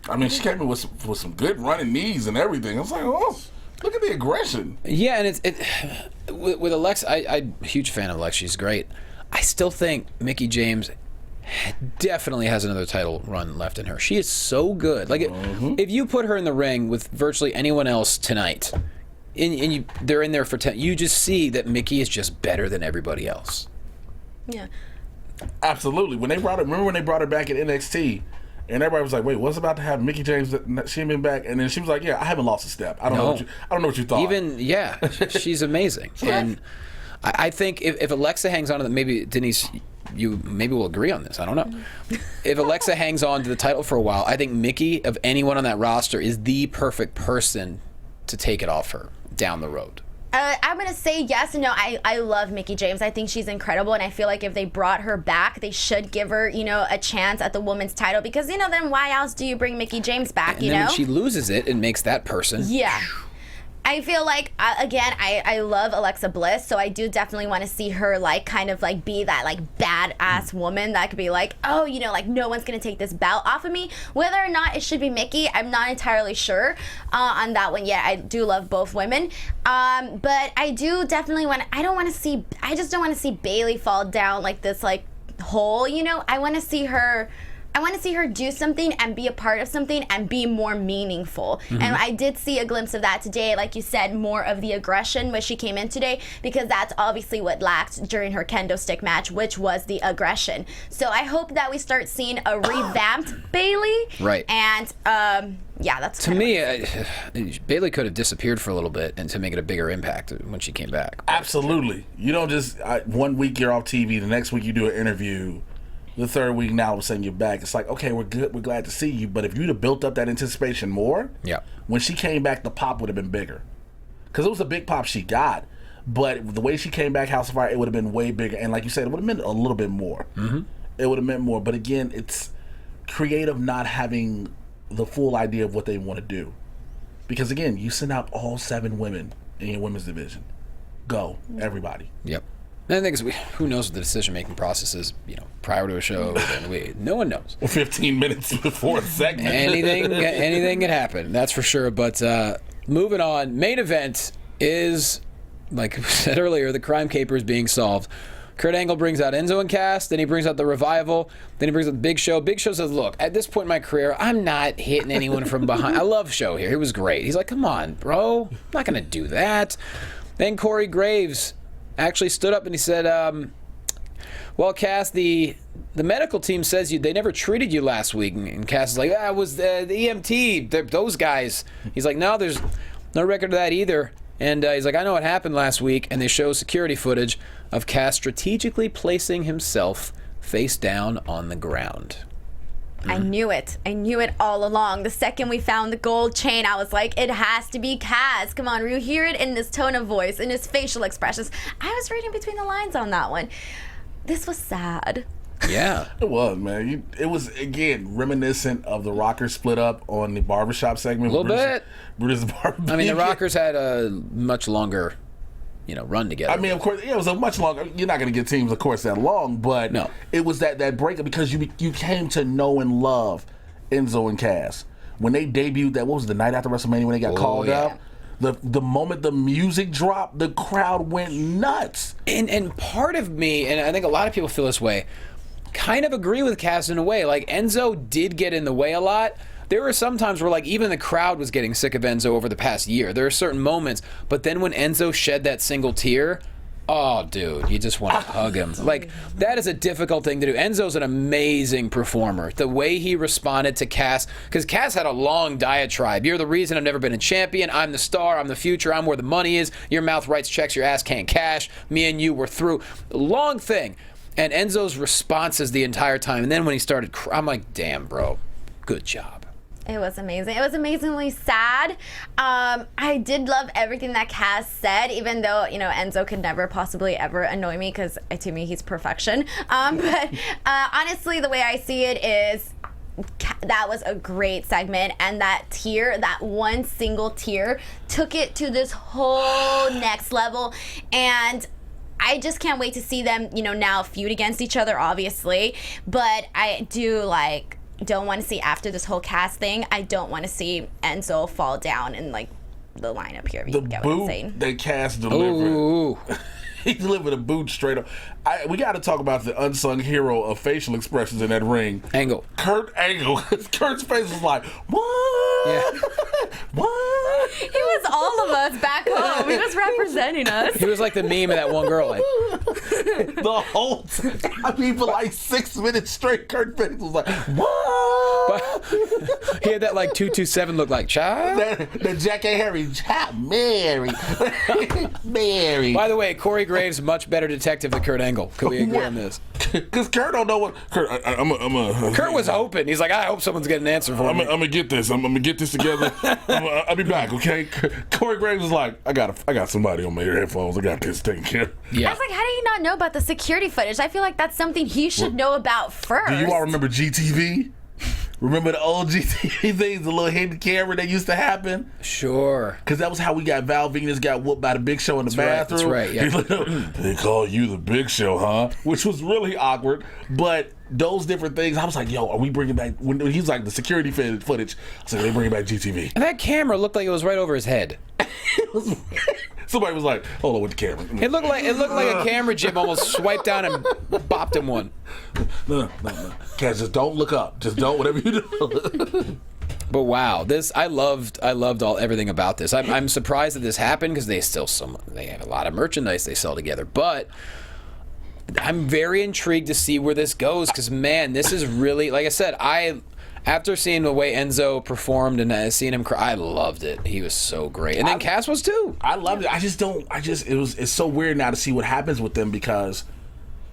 B: I mean, she came in with some good running knees and everything. I was like, oh, look at the aggression.
A: Yeah, and with Alexa, I'm a huge fan of Alexa. She's great. I still think Mickie James definitely has another title run left in her. She is so good. Like, if you put her in the ring with virtually anyone else tonight, and they're in there for 10, you just see that Mickie is just better than everybody else.
E: Yeah.
B: Absolutely. Remember when they brought her back at NXT, and everybody was like, "Wait, what's about to happen?" Mickie James, she ain't been back, and then she was like, "Yeah, I haven't lost a step. I don't know what you thought." She's
A: amazing. And I think if Alexa hangs on to that, maybe Denise, maybe we'll agree on this. I don't know. If Alexa hangs on to the title for a while, I think Mickie, of anyone on that roster, is the perfect person to take it off her down the road.
E: I'm going to say yes and no. I love Mickie James. I think she's incredible, and I feel like if they brought her back, they should give her, a chance at the women's title because, then why else do you bring Mickie James back,
A: and then when she loses it, it makes that person.
E: Yeah. I feel like, again, I love Alexa Bliss, so I do definitely want to see her, be that, badass woman that could be like, oh, no one's going to take this belt off of me. Whether or not it should be Mickie, I'm not entirely sure on that one yet. I do love both women. But I do definitely I just don't want to see Bayley fall down this, hole, I want to see her... do something and be a part of something and be more meaningful. And I did see a glimpse of that today, like you said, more of the aggression when she came in today, because that's obviously what lacked during her kendo stick match, which was the aggression. So I hope that we start seeing a revamped Bayley.
A: Right.
E: And that's
A: to me, Bayley could have disappeared for a little bit and to make it a bigger impact when she came back.
B: Absolutely. You don't just 1 week you're off TV, the next week you do an interview. The third week, now all of a sudden you're back. It's like, okay, we're good. We're glad to see you. But if you'd have built up that anticipation more, when she came back, the pop would have been bigger. Because it was a big pop she got. But the way she came back, House of Fire, it would have been way bigger. And like you said, it would have meant a little bit more. It would have meant more. But again, it's creative not having the full idea of what they want to do. Because again, you send out all 7 women in your women's division. Go, everybody.
A: Yep. And the thing is, who knows what the decision-making process is, prior to a show. No one knows.
B: 15 minutes before a segment.
A: Anything can happen, that's for sure. But moving on, main event is, like we said earlier, the crime caper is being solved. Kurt Angle brings out Enzo and Cass, then he brings out the Revival, then he brings out Big Show. Big Show says, look, at this point in my career, I'm not hitting anyone from behind. I love Show here. He was great. He's like, come on, bro. I'm not going to do that. Then Corey Graves actually stood up and he said, well, Cass, the medical team says they never treated you last week. And Cass is like, it was the EMT, those guys. He's like, no, there's no record of that either. And he's like, I know what happened last week. And they show security footage of Cass strategically placing himself face down on the ground.
E: I knew it. I knew it all along. The second we found the gold chain, I was like, it has to be Cass. Come on, you hear it in this tone of voice, in his facial expressions. I was reading between the lines on that one. This was sad.
A: Yeah.
B: It was, man. It was, again, reminiscent of the Rockers split up on the barbershop segment.
A: A little bit.
B: Brutus Barber.
A: I mean, the Rockers had a much longer... run together.
B: I mean, of course, it was a much longer. You're not going to get teams, of course, that long, but
A: no.
B: It was that breakup because you came to know and love Enzo and Cass when they debuted. What was the night after WrestleMania when they got called up? The moment the music dropped, the crowd went nuts.
A: And part of me, and I think a lot of people feel this way, kind of agree with Cass in a way. Like Enzo did get in the way a lot. There were some times where, even the crowd was getting sick of Enzo over the past year. There are certain moments, but then when Enzo shed that single tear, oh, dude, you just want to hug him. That is a difficult thing to do. Enzo's an amazing performer. The way he responded to Cass, because Cass had a long diatribe. You're the reason I've never been a champion. I'm the star. I'm the future. I'm where the money is. Your mouth writes checks. Your ass can't cash. Me and you were through. Long thing. And Enzo's responses the entire time. And then when he started, I'm like, damn, bro, good job.
E: It was amazing. It was amazingly sad. I did love everything that Cass said, even though, Enzo could never possibly ever annoy me because to me he's perfection. But honestly, the way I see it is that was a great segment, and that one single tear took it to this whole next level. And I just can't wait to see them, now feud against each other, obviously. But I don't want to see, after this whole Cass thing, I don't want to see Enzo fall down in the lineup here. If you get what I'm saying.
B: The boot that Cass delivered. He delivered a boot straight up. We got to talk about the unsung hero of facial expressions in that ring.
A: Angle.
B: Kurt Angle. Kurt's face was like, what?
A: Yeah.
B: What?
E: He was all of us back home. He was representing us.
A: He was like the meme of that one girl.
B: The whole time. For 6 minutes straight, Kurt's face was like, what?
A: But he had that like 227 look like child.
B: The Jack A. Harry, Mary, Mary.
A: By the way, Corey Graves much better detective than Kurt Angle. Could we agree on this?
B: Because Kurt don't know what. Kurt,
A: Kurt was hoping. He's like, I hope someone's getting an answer for me.
G: I'm gonna get this. I'm gonna get this together. I'll be back. Okay.
B: Corey Graves was like, I got somebody on my ear headphones. I got this taken care of.
A: Yeah.
E: I was like, how do you not know about the security footage? I feel like that's something he should know about first.
B: Do you all remember GTV? Remember the old GTV things, the little hidden camera that used to happen?
A: Sure.
B: Because that was how we got Val Venus got whooped by the Big Show in the bathroom.
A: That's right. Yeah.
B: He's like, they call you the Big Show, huh? Which was really awkward. But those different things, I was like, yo, are we bringing back? When he was like the security footage, I was like, they bringing back GTV.
A: And that camera looked like it was right over his head.
B: Somebody was like, hold on with the camera.
A: It looked like a camera Jim almost swiped down and bopped him one.
B: No. Cass, just don't look up. Just don't, whatever you do.
A: But wow, I loved everything about this. I'm surprised that this happened because they have a lot of merchandise they sell together. But I'm very intrigued to see where this goes because man, this is really, like I said, after seeing the way Enzo performed and seeing him cry, I loved it. He was so great, and then Cass was too.
B: I loved it. It's so weird now to see what happens with them because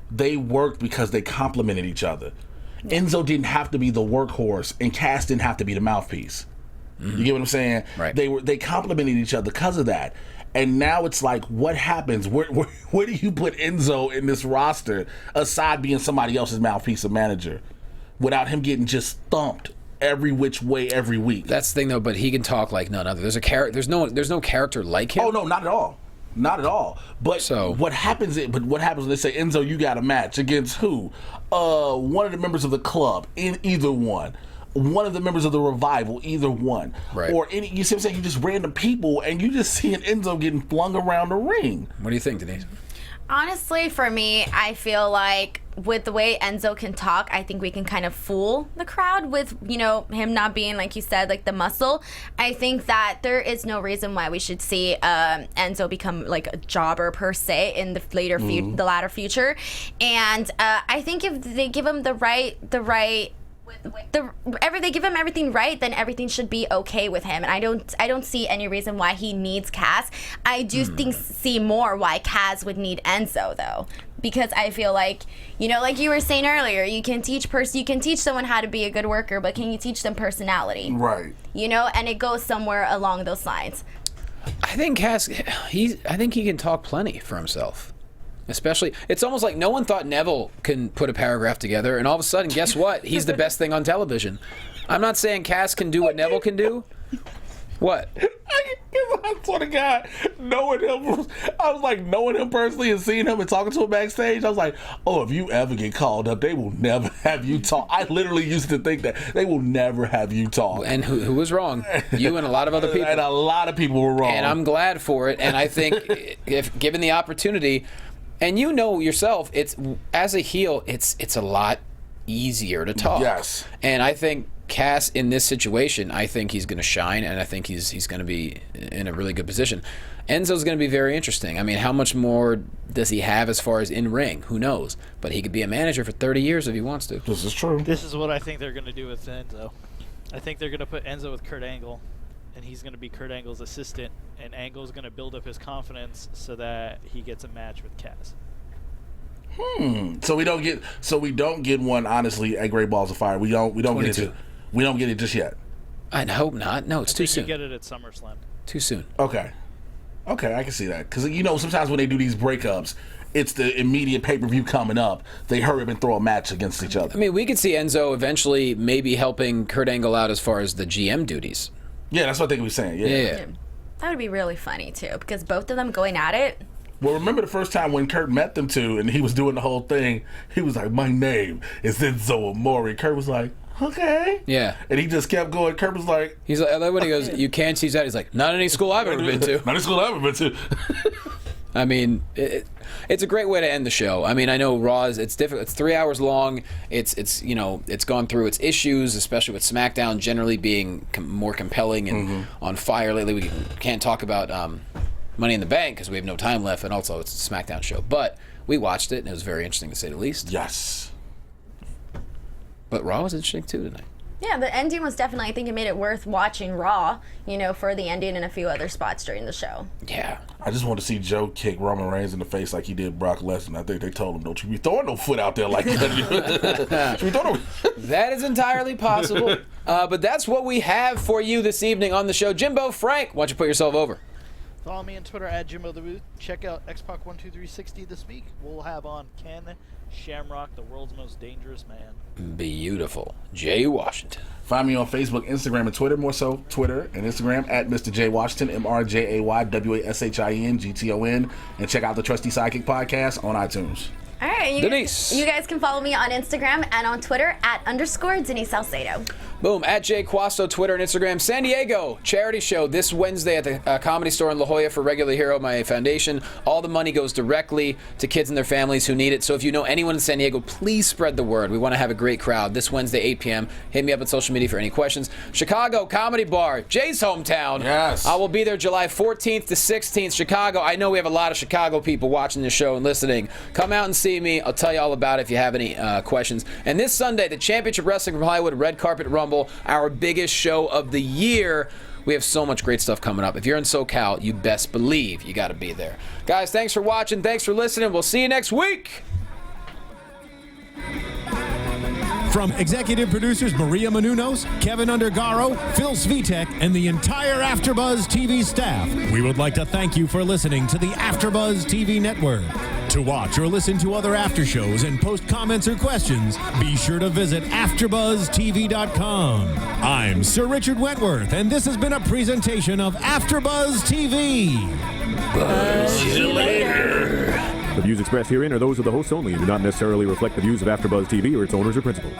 B: they worked because they complemented each other. Enzo didn't have to be the workhorse, and Cass didn't have to be the mouthpiece. Mm-hmm. You get what I'm saying?
A: Right.
B: They complemented each other because of that. And now it's like, what happens? Where do you put Enzo in this roster aside being somebody else's mouthpiece or manager, without him getting just thumped every which way every week?
A: That's the thing, though. But he can talk like none other. There's no character like him.
B: Oh no, not at all. Not at all. But what happens when they say, Enzo, you got a match against who? One of the members of the club, in either one. One of the members of the Revival, either one.
A: Right.
B: Or any, you see what I'm saying? You just random people, and you just see an Enzo getting flung around the ring.
A: What do you think, Denise?
E: Honestly, for me, I feel like with the way Enzo can talk, I think we can kind of fool the crowd with, him not being, like you said, like the muscle. I think that there is no reason why we should see Enzo become like a jobber per se in the the latter future. And I think if they give him they give him everything right, then everything should be okay with him, and I don't see any reason why he needs Cass. I do see more why Cass would need Enzo though, because I feel like like you were saying earlier, you can teach someone how to be a good worker, but can you teach them personality?
B: Right.
E: And it goes somewhere along those lines.
A: I think Cass, I think he can talk plenty for himself. Especially, it's almost like no one thought Neville can put a paragraph together, and all of a sudden, guess what? He's the best thing on television. I'm not saying Cass can do what Neville can do. What?
B: I swear to God, knowing him personally and seeing him and talking to him backstage, I was like, oh, if you ever get called up, they will never have you talk. I literally used to think that they will never have you talk.
A: And who was wrong? You and a lot of other people.
B: And a lot of people were wrong.
A: And I'm glad for it. And I think if given the opportunity, and yourself, it's as a heel, it's a lot easier to talk.
B: Yes.
A: And I think Cass in this situation, I think he's going to shine, and I think he's going to be in a really good position. Enzo's going to be very interesting. I mean, how much more does he have as far as in ring? Who knows? But he could be a manager for 30 years if he wants to.
B: This is true.
F: This is what I think they're going to do with Enzo. I think they're going to put Enzo with Kurt Angle, and he's going to be Kurt Angle's assistant, and Angle's going to build up his confidence so that he gets a match with Cass.
B: So we don't get one, honestly, at Great Balls of Fire. We don't get it just yet.
A: I hope not. No, it's too soon.
F: You get it at SummerSlam.
A: Too soon.
B: Okay, I can see that, because sometimes when they do these breakups, it's the immediate pay-per-view coming up. They hurry up and throw a match against each other.
A: I mean, we could see Enzo eventually maybe helping Kurt Angle out as far as the GM duties.
B: Yeah, that's what I think he was saying. Yeah.
E: That would be really funny too, because both of them going at it.
B: Well, remember the first time when Kurt met them two and he was doing the whole thing, he was like, my name is Enzo Amore. Kurt was like, okay.
A: Yeah.
B: And he just kept going. Kurt was like...
A: He's like, I love when he goes, you can't see that. He's like, not any school I've ever been to.
B: Not any school I've ever been to.
A: I mean, it's a great way to end the show. I mean, I know Raw it's difficult. It's 3 hours long. It's gone through its issues, especially with SmackDown generally being more compelling and on fire lately. We can't talk about Money in the Bank because we have no time left, and also it's a SmackDown show. But we watched it, and it was very interesting to say the least.
B: Yes.
A: But Raw was interesting too tonight.
E: Yeah, the ending was definitely, I think it made it worth watching Raw, you know, for the ending and a few other spots during the show.
A: Yeah.
B: I just want to see Joe kick Roman Reigns in the face like he did Brock Lesnar. I think they told him, don't you be throwing no foot out there like that.
A: That is entirely possible. But that's what we have for you this evening on the show. Jimbo, Frank, why don't you put yourself over?
F: Follow me on Twitter at Jimbo the Booth. Check out Xpac12360 this week. We'll have on Ken Shamrock, the world's most dangerous man.
A: Beautiful. Jay Washington.
B: Find me on Facebook, Instagram, and Twitter. More so, Twitter and Instagram at Mr. J Washington, MrJaywashington. And check out the Trusty Sidekick podcast on iTunes.
E: All right,
A: Denice.
E: you guys can follow me on Instagram and on Twitter at _Denice Salcedo.
A: Boom. At Jay Quasto, Twitter and Instagram. San Diego charity show this Wednesday at the Comedy Store in La Jolla for Regular Hero, my foundation. All the money goes directly to kids and their families who need it. So if you know anyone in San Diego, please spread the word. We want to have a great crowd this Wednesday, 8 p.m. Hit me up on social media for any questions. Chicago Comedy Bar, Jay's hometown.
B: Yes.
A: I will be there July 14th to 16th. Chicago. I know we have a lot of Chicago people watching the show and listening. Come out and see me. I'll tell you all about it if you have any questions. And this Sunday, the Championship Wrestling from Hollywood Red Carpet Rumble, our biggest show of the year. We have so much great stuff coming up. If you're in SoCal, you best believe you got to be there. Guys, thanks for watching. Thanks for listening. We'll see you next week.
C: From executive producers Maria Menounos, Kevin Undergaro, Phil Svitek, and the entire AfterBuzz TV staff, we would like to thank you for listening to the AfterBuzz TV network. To watch or listen to other after shows and post comments or questions, be sure to visit AfterBuzzTV.com. I'm Sir Richard Wentworth, and this has been a presentation of AfterBuzz TV.
A: Buzz you later.
H: The views expressed herein are those of the hosts only and do not necessarily reflect the views of AfterBuzz TV or its owners or principals.